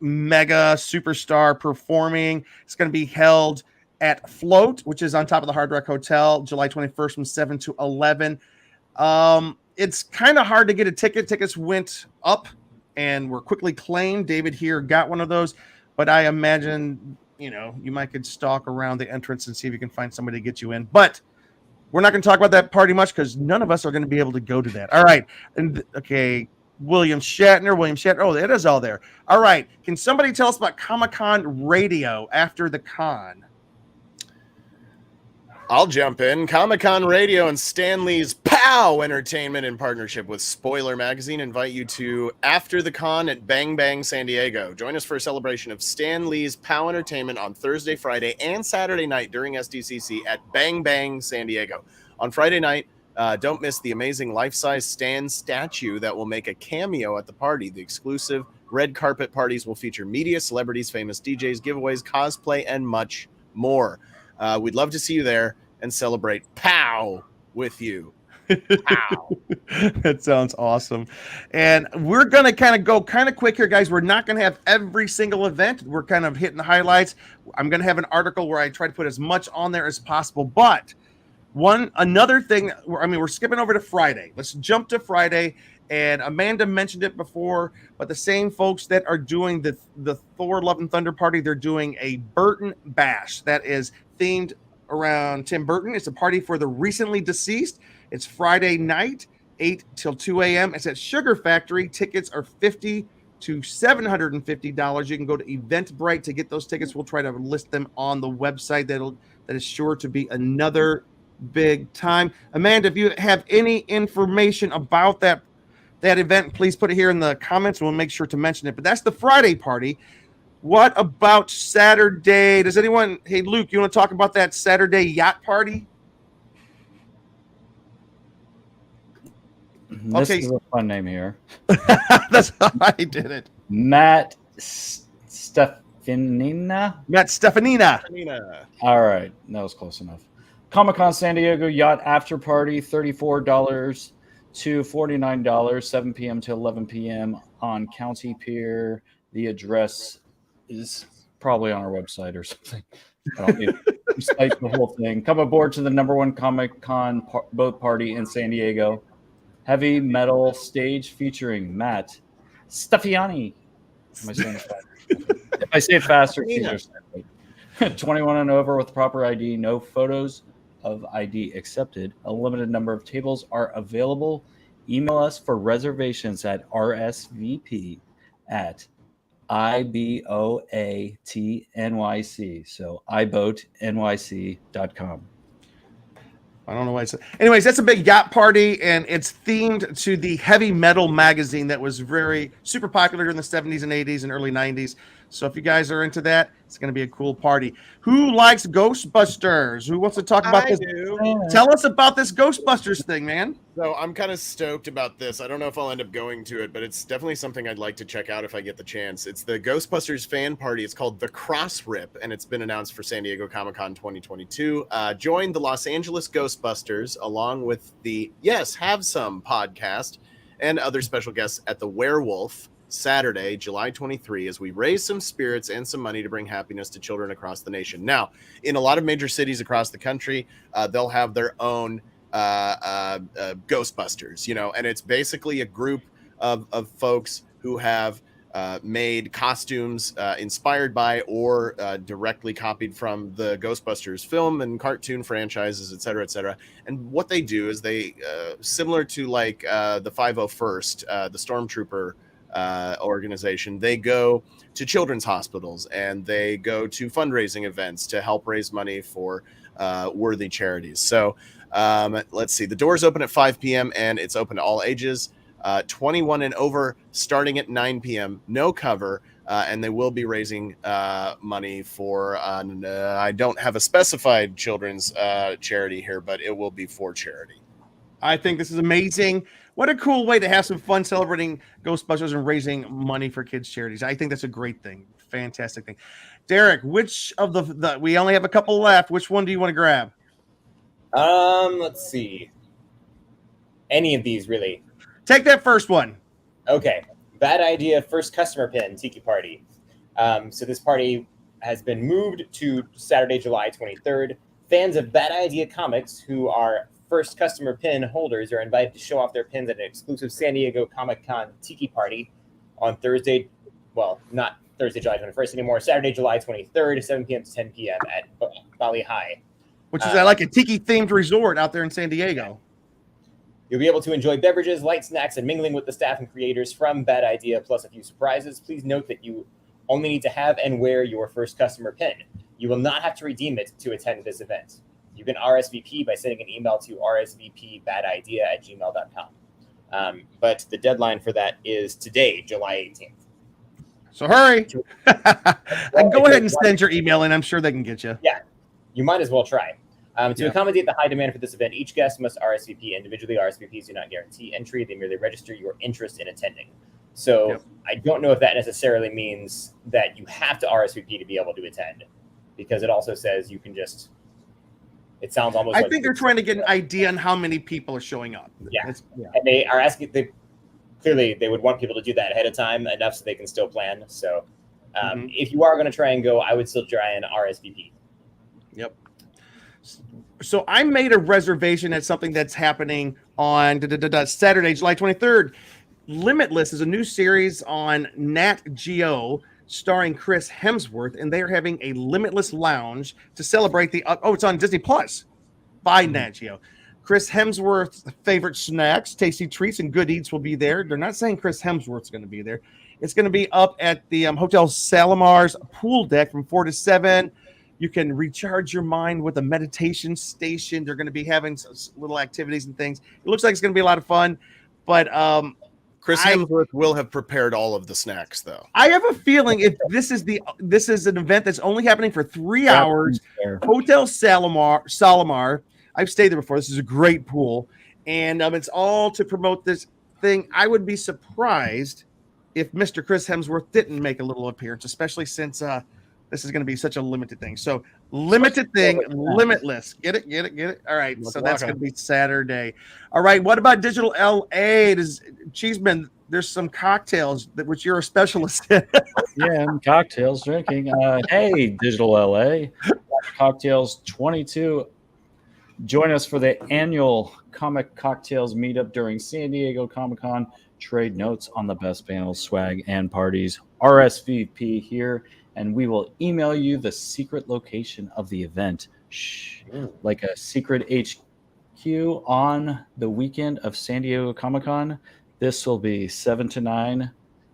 mega superstar performing. It's going to be held at Float, which is on top of the Hard Rock Hotel, July 21st from 7 to 11. It's kind of hard to get a ticket. Tickets went up and were quickly claimed. David here got one of those, but I imagine, you might could stalk around the entrance and see if you can find somebody to get you in. But we're not going to talk about that party much because none of us are going to be able to go to that. All right. And okay, William Shatner. Oh, it is all there. All right. Can somebody tell us about Comic-Con Radio after the con? I'll jump in. Comic-Con Radio and Stanley's POW Entertainment in partnership with Spoiler Magazine invite you to After the Con at Bang Bang San Diego. Join us for a celebration of Stanley's POW Entertainment on Thursday, Friday, and Saturday night during SDCC at Bang Bang San Diego. On Friday night, don't miss the amazing life-size Stan statue that will make a cameo at the party. The exclusive red carpet parties will feature media, celebrities, famous DJs, giveaways, cosplay, and much more. We'd love to see you there and celebrate POW with you. POW. That sounds awesome. And we're going to kind of go kind of quick here, guys. We're not going to have every single event. We're kind of hitting the highlights. I'm going to have an article where I try to put as much on there as possible. But another thing, we're skipping over to Friday. Let's jump to Friday. And Amanda mentioned it before, but the same folks that are doing the Thor Love and Thunder party, they're doing a Burton Bash that is themed around Tim Burton. It's a party for the recently deceased. It's Friday night, 8 till 2 a.m. It's at Sugar Factory. Tickets are $50 to $750. You can go to Eventbrite to get those tickets. We'll try to list them on the website. That is sure to be another big time. Amanda, if you have any information about that event, please put it here in the comments. We'll make sure to mention it. But that's the Friday party. What about Saturday? Hey, Luke, you want to talk about that Saturday yacht party? This is a fun name here. That's how I did it. Matt Stefanina. All right. That was close enough. Comic-Con San Diego Yacht After Party, $34 to $49, 7 p.m. to 11 p.m. on County Pier. The address is probably on our website or something. I don't need to cite the whole thing. Come aboard to the #1 Comic-Con boat party in San Diego. Heavy metal stage featuring Matt Stefani. Am I saying it fast? If I say it faster, it's easier. 21 and over with proper ID. No photos of ID accepted. A limited number of tables are available. Email us for reservations at rsvp@iincom.com. IBOATNYC. So iboatnyc.com. I don't know why it's. Anyways, that's a big yacht party, and it's themed to the heavy metal magazine that was very super popular in the 70s and 80s and early 90s. So if you guys are into that, it's going to be a cool party. Who likes Ghostbusters? Who wants to talk about this? Do. Tell us about this Ghostbusters thing, man. So I'm kind of stoked about this. I don't know if I'll end up going to it, but it's definitely something I'd like to check out if I get the chance. It's the Ghostbusters Fan Party. It's called the Cross Rip, and it's been announced for San Diego Comic-Con 2022. Join the Los Angeles Ghostbusters along with the Yes, Have Some podcast and other special guests at the Werewolf Saturday, July 23, as we raise some spirits and some money to bring happiness to children across the nation. Now, in a lot of major cities across the country, they'll have their own Ghostbusters, and it's basically a group of folks who have made costumes inspired by or directly copied from the Ghostbusters film and cartoon franchises, et cetera, et cetera. And what they do is they, similar to like the 501st, the Stormtrooper organization, they go to children's hospitals and they go to fundraising events to help raise money for worthy charities. So let's see, the doors open at 5 p.m. and it's open to all ages, 21 and over, starting at 9 p.m. No cover, and they will be raising money for I don't have a specified children's charity here, but it will be for charity. I think this is amazing. What a cool way to have some fun celebrating Ghostbusters and raising money for kids' charities. I think that's a great thing. Fantastic thing. Derek, which of the we only have a couple left. Which one do you want to grab? Let's see. Any of these, really. Take that first one. Okay. Bad Idea First Customer Pin Tiki Party. So this party has been moved to Saturday, July 23rd. Fans of Bad Idea Comics who are first customer pin holders are invited to show off their pins at an exclusive San Diego Comic-Con Tiki Party on Thursday. Well, not Thursday, July 21st anymore. Saturday, July 23rd, 7 p.m. to 10 p.m. at Bali High. Which is like a tiki-themed resort out there in San Diego. You'll be able to enjoy beverages, light snacks, and mingling with the staff and creators from Bad Idea, plus a few surprises. Please note that you only need to have and wear your first customer pin. You will not have to redeem it to attend this event. You can RSVP by sending an email to rsvpbadidea@gmail.com. But the deadline for that is today, July 18th. So hurry. Go ahead and send your email in. I'm sure they can get you. Yeah, you might as well try. To accommodate the high demand for this event, each guest must RSVP individually. RSVPs do not guarantee entry. They merely register your interest in attending. So I don't know if that necessarily means that you have to RSVP to be able to attend, because it also says you can just... It sounds almost like... I think they're trying to get an idea on how many people are showing up. Yeah. And they are asking... Clearly, they would want people to do that ahead of time, enough so they can still plan. So if you are going to try and go, I would still try and RSVP. Yep. So I made a reservation at something that's happening on Saturday, July 23rd. Limitless is a new series on Nat Geo starring Chris Hemsworth, and they are having a Limitless Lounge to celebrate the... it's on Disney Plus by Nat Geo. Chris Hemsworth's favorite snacks, tasty treats, and good eats will be there. They're not saying Chris Hemsworth's going to be there. It's going to be up at the Hotel Salomar's pool deck from 4 to 7. You can recharge your mind with a meditation station. They're going to be having little activities and things. It looks like it's going to be a lot of fun. But Chris Hemsworth will have prepared all of the snacks, though. I have a feeling if this is an event that's only happening for 3 hours. Hotel Salomar. I've stayed there before. This is a great pool, and it's all to promote this thing. I would be surprised if Mr. Chris Hemsworth didn't make a little appearance, especially since this is going to be such a limited thing. So limited thing, Limitless. Get it. All right. So that's going to be Saturday. All right. What about Digital LA? Cheeseman, there's some cocktails which you're a specialist in. Yeah, cocktails drinking. Hey, Digital LA, Cocktails 22. Join us for the annual Comic Cocktails Meetup during San Diego Comic-Con. Trade notes on the best panels, swag, and parties. RSVP here, and we will email you the secret location of the event. Like a secret HQ on the weekend of San Diego Comic-Con. This will be 7 to 9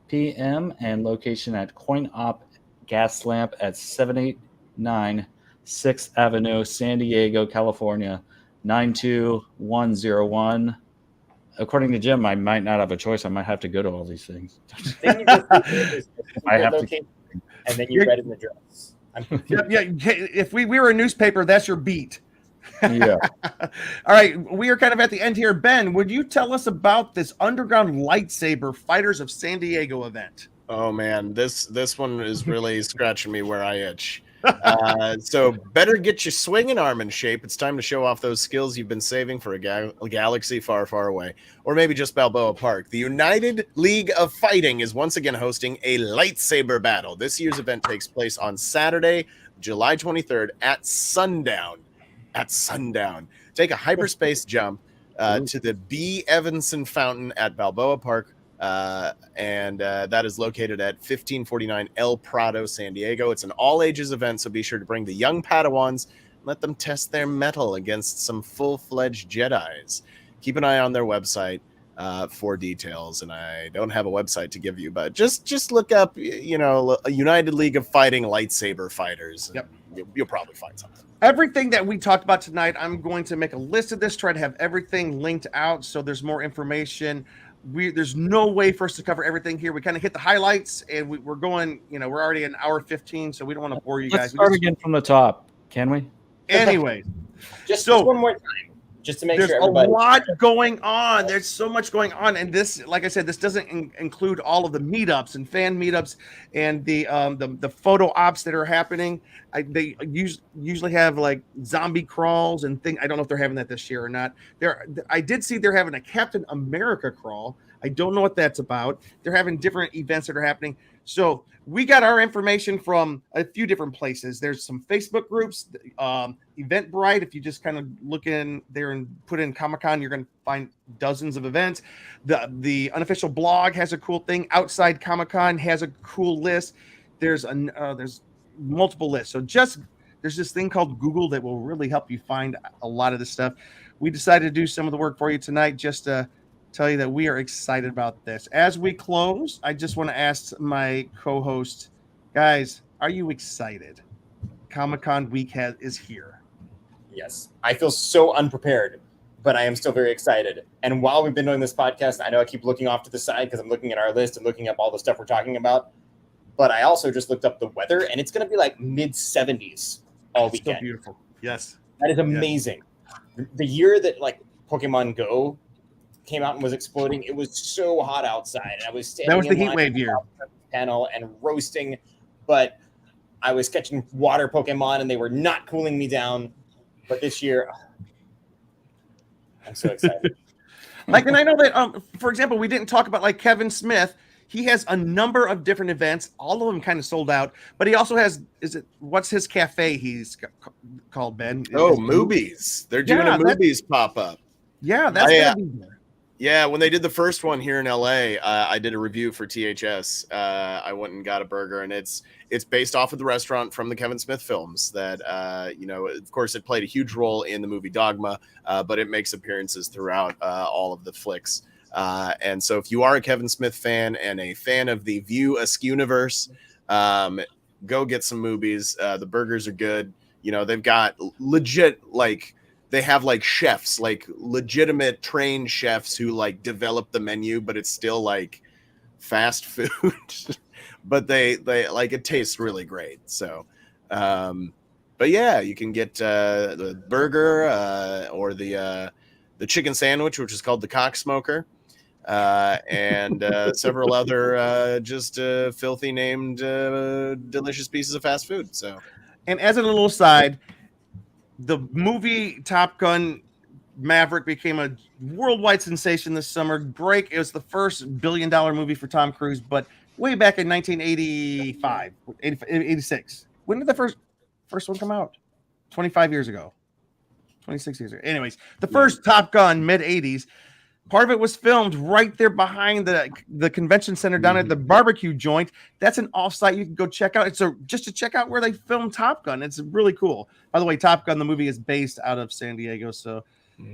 p.m. and location at Coin Op Gas Lamp at 789 6th Avenue, San Diego, California, 92101. According to Jim, I might not have a choice. I might have to go to all these things. Then you just I have to. and then you read an address. Yeah. If we were a newspaper, that's your beat. Yeah. All right, we are kind of at the end here. Ben, would you tell us about this Underground Lightsaber Fighters of San Diego event? Oh man, this one is really scratching me where I itch. So better get your swinging arm in shape. It's time to show off those skills you've been saving for a galaxy far, far away, or maybe just Balboa Park. The United League of Fighting is once again hosting a lightsaber battle. This year's event takes place on Saturday, July 23rd at sundown. Take a hyperspace jump to the B. Evanson Fountain at Balboa Park. And that is located at 1549 El Prado, San Diego. It's an all-ages event, so be sure to bring the young Padawans and let them test their mettle against some full-fledged Jedis. Keep an eye on their website for details, and I don't have a website to give you, but just look up, a United League of Fighting lightsaber fighters. Yep. You'll probably find something. Everything that we talked about tonight, I'm going to make a list of this, try to have everything linked out so there's more information. There's no way for us to cover everything here. We kind of hit the highlights, and we're going, we're already an hour 15, so we don't want to bore you guys. Let's start again from the top, can we? Anyway, just one more time, just to make there's sure everybody. a lot going on. There's so much going on, and this, like I said, this doesn't include all of the meetups and fan meetups and the photo ops that are happening. They usually have like zombie crawls and things. I don't know if they're having that this year or not. I did see they're having a Captain America crawl. I don't know what that's about. They're having different events that are happening. So we got our information from a few different places. There's some Facebook groups, Eventbrite. If you just kind of look in there and put in Comic-Con, you're going to find dozens of events. The unofficial blog has a cool thing. Outside Comic-Con has a cool list. There's multiple lists. So there's this thing called Google that will really help you find a lot of this stuff. We decided to do some of the work for you tonight just to tell you that we are excited about this. As we close, I just want to ask my co-host, guys, are you excited? Comic-Con week is here. Yes, I feel so unprepared, but I am still very excited. And while we've been doing this podcast, I know I keep looking off to the side because I'm looking at our list and looking up all the stuff we're talking about. But I also just looked up the weather, and it's going to be like mid-70s all weekend. So beautiful. Yes. That is amazing. Yes. The year that like Pokemon Go came out and was exploding, it was so hot outside. And I was standing that was the in heat line wave year panel and roasting, but I was catching water Pokemon, and they were not cooling me down. But this year, I'm so excited. And I know that, for example, we didn't talk about like Kevin Smith. He has a number of different events. All of them kind of sold out, but he also has, what's his cafe he's called, Ben? Movies. They're doing a Movies pop-up. Yeah, that's going to be there. Yeah, when they did the first one here in LA, I did a review for THS. I went and got a burger, and it's based off of the restaurant from the Kevin Smith films that, of course, it played a huge role in the movie Dogma, but it makes appearances throughout all of the flicks. And so if you are a Kevin Smith fan and a fan of the View Askew-niverse, go get some movies. The burgers are good. They've got legit, they have chefs, legitimate trained chefs who develop the menu, but it's still fast food, but they it tastes really great. So, but yeah, you can get the burger or the chicken sandwich, which is called the Cock Smoker. And several other filthy named delicious pieces of fast food. So, and as a little aside, the movie Top Gun Maverick became a worldwide sensation this summer. It was the first $1 billion movie for Tom Cruise, but way back in 1985, 86. When did the first one come out? 25 years ago. 26 years ago. Anyways, the first Top Gun, mid-80s. Part of it was filmed right there behind the convention center down at the barbecue joint. That's an offsite you can go check out. It's just to check out where they filmed Top Gun. It's really cool. By the way, Top Gun, the movie, is based out of San Diego. So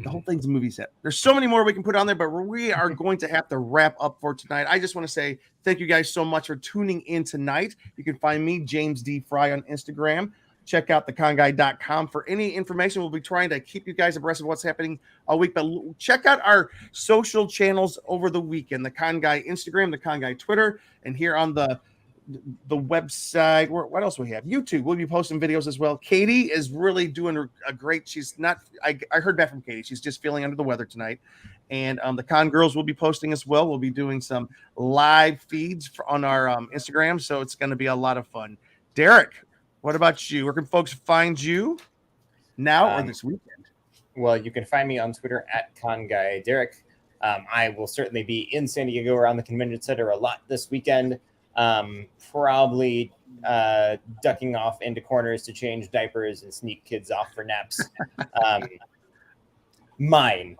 The whole thing's a movie set. There's so many more we can put on there, but we are going to have to wrap up for tonight. I just want to say thank you guys so much for tuning in tonight. You can find me, James D. Fry, on Instagram. Check out theconguy.com for any information. We'll be trying to keep you guys abreast of what's happening all week, but check out our social channels over the weekend. The Con Guy Instagram, the Con Guy Twitter, and here on the website. What else we have? YouTube. We'll be posting videos as well. Katie is really doing a great. She's not. I heard back from Katie. She's just feeling under the weather tonight. And the Con Girls will be posting as well. We'll be doing some live feeds on our Instagram, so it's going to be a lot of fun. Derek, what about you? Where can folks find you now or this weekend? Well, you can find me on Twitter at ConGuyDerek. I will certainly be in San Diego around the convention center a lot this weekend. Probably ducking off into corners to change diapers and sneak kids off for naps. Mine,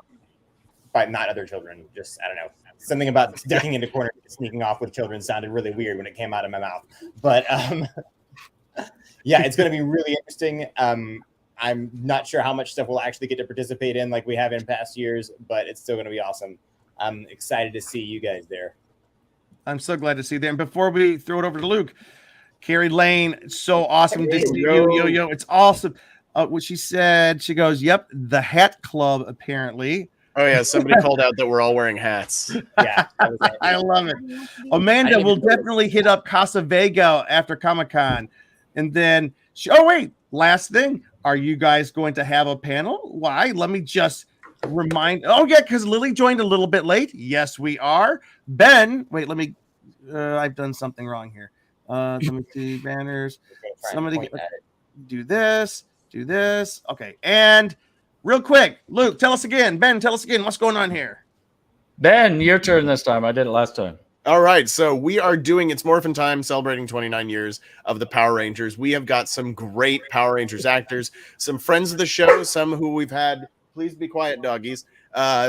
but not other children. Just, I don't know. Something about ducking into corners and sneaking off with children sounded really weird when it came out of my mouth. But yeah, it's going to be really interesting. I'm not sure how much stuff we'll actually get to participate in like we have in past years, but it's still going to be awesome. I'm excited to see you guys there. I'm so glad to see them. Before we throw it over to Luke, Carrie Lane, it's so awesome to see you. Yo, it's awesome. What she said, she goes, "Yep, the Hat Club apparently." Oh yeah, somebody called out that we're all wearing hats. Yeah, I love it. Amanda will definitely hit up Casa Vega after Comic-Con, and then last thing, are you guys going to have a panel? Why? Let me just remind. Oh yeah, because Lily joined a little bit late. Yes, we are. Ben, wait, let me. I've done something wrong here. Let me see banners. Somebody do this. Do this. Okay, and real quick, Luke, tell us again. Ben, tell us again what's going on here. Ben, your turn this time. I did it last time. All right, so we are doing It's Morphin' Time, celebrating 29 years of the Power Rangers. We have got some great Power Rangers actors, some friends of the show, some who we've had. Please be quiet, doggies.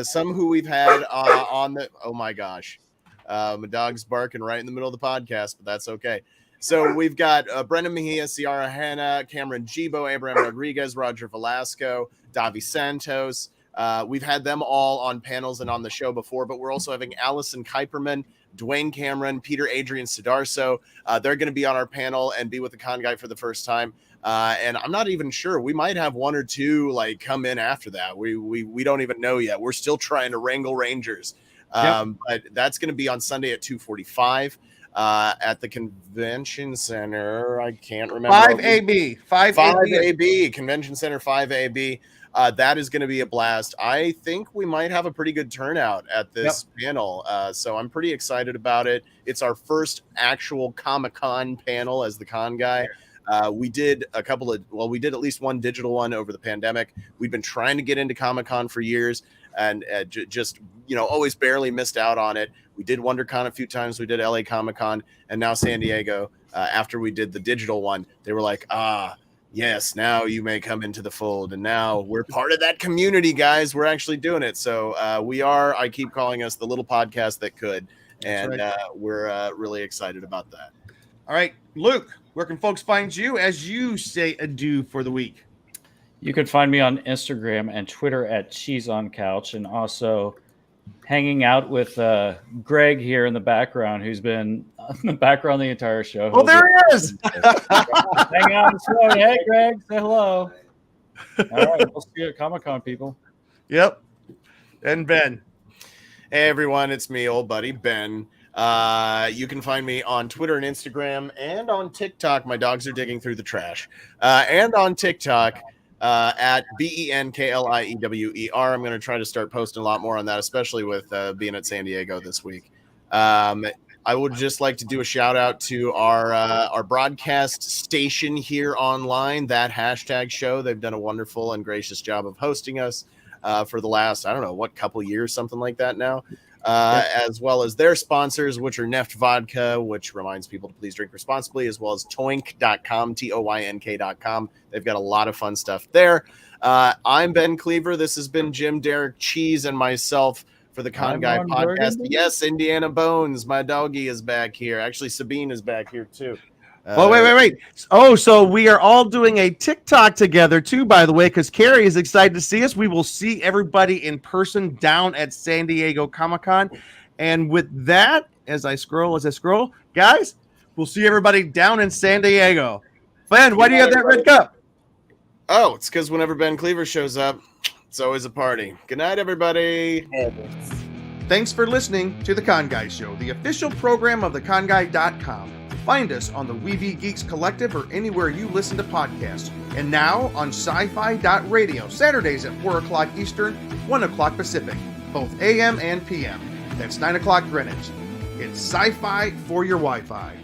Some who we've had on the. Oh my gosh, my dog's barking right in the middle of the podcast, but that's okay. So we've got Brendan Mejia, Ciara Hanna, Cameron Gibo, Abraham Rodriguez, Roger Velasco, Davi Santos. We've had them all on panels and on the show before, but we're also having Allison Kuiperman, Dwayne Cameron, Peter Adrian Sidarso. They're going to be on our panel and be with the Con Guy for the first time. And I'm not even sure. We might have one or two like come in after that. We don't even know yet. We're still trying to wrangle Rangers. But that's going to be on Sunday at 2:45 at the convention center. I can't remember. 5AB. 5AB. Convention Center 5AB. That is going to be a blast. I think we might have a pretty good turnout at this panel. So I'm pretty excited about it. It's our first actual Comic-Con panel as the Con Guy. We did we did at least one digital one over the pandemic. We've been trying to get into Comic-Con for years and just, always barely missed out on it. We did WonderCon a few times. We did LA Comic-Con and now San Diego. After we did the digital one, they were like, yes, now you may come into the fold. And now we're part of that community, guys. We're actually doing it. So I keep calling us the little podcast that could. And we're really excited about that. All right, Luke, where can folks find you as you say adieu for the week? You can find me on Instagram and Twitter at Cheese on Couch, and also hanging out with Greg here in the background, who's been in the background the entire show. Oh, there he is. Hang on. Hey, Greg, say hello. All right, we'll see you at Comic-Con, people. Yep. And Ben. Hey, everyone, it's me, old buddy, Ben. You can find me on Twitter and Instagram and on TikTok. My dogs are digging through the trash. And on TikTok at BENKLIEWER. I'm going to try to start posting a lot more on that, especially with being at San Diego this week. I would just like to do a shout out to our broadcast station here online, That Hashtag Show. They've done a wonderful and gracious job of hosting us for the last, couple years, something like that now. As well as their sponsors, which are Neft Vodka, which reminds people to please drink responsibly, as well as toynk.com, TOYNK.com. They've got a lot of fun stuff there. I'm Ben Cleaver. This has been Jim, Derek, Cheese, and myself for the Con Guy podcast. Yes, Indiana Bones. My doggy is back here. Actually, Sabine is back here too. Oh, wait. Oh, so we are all doing a TikTok together too, by the way, because Carrie is excited to see us. We will see everybody in person down at San Diego Comic-Con. And with that, as I scroll, guys, we'll see everybody down in San Diego. Ben, why do you have that red cup? Oh, it's because whenever Ben Cleaver shows up, it's always a party. Good night, everybody. Thanks for listening to The Con Guy Show, the official program of theconguy.com. Find us on the Weeby Geeks Collective or anywhere you listen to podcasts. And now on sci-fi.radio, Saturdays at 4 o'clock Eastern, 1 o'clock Pacific, both AM and PM. That's 9 o'clock Greenwich. It's sci-fi for your Wi-Fi.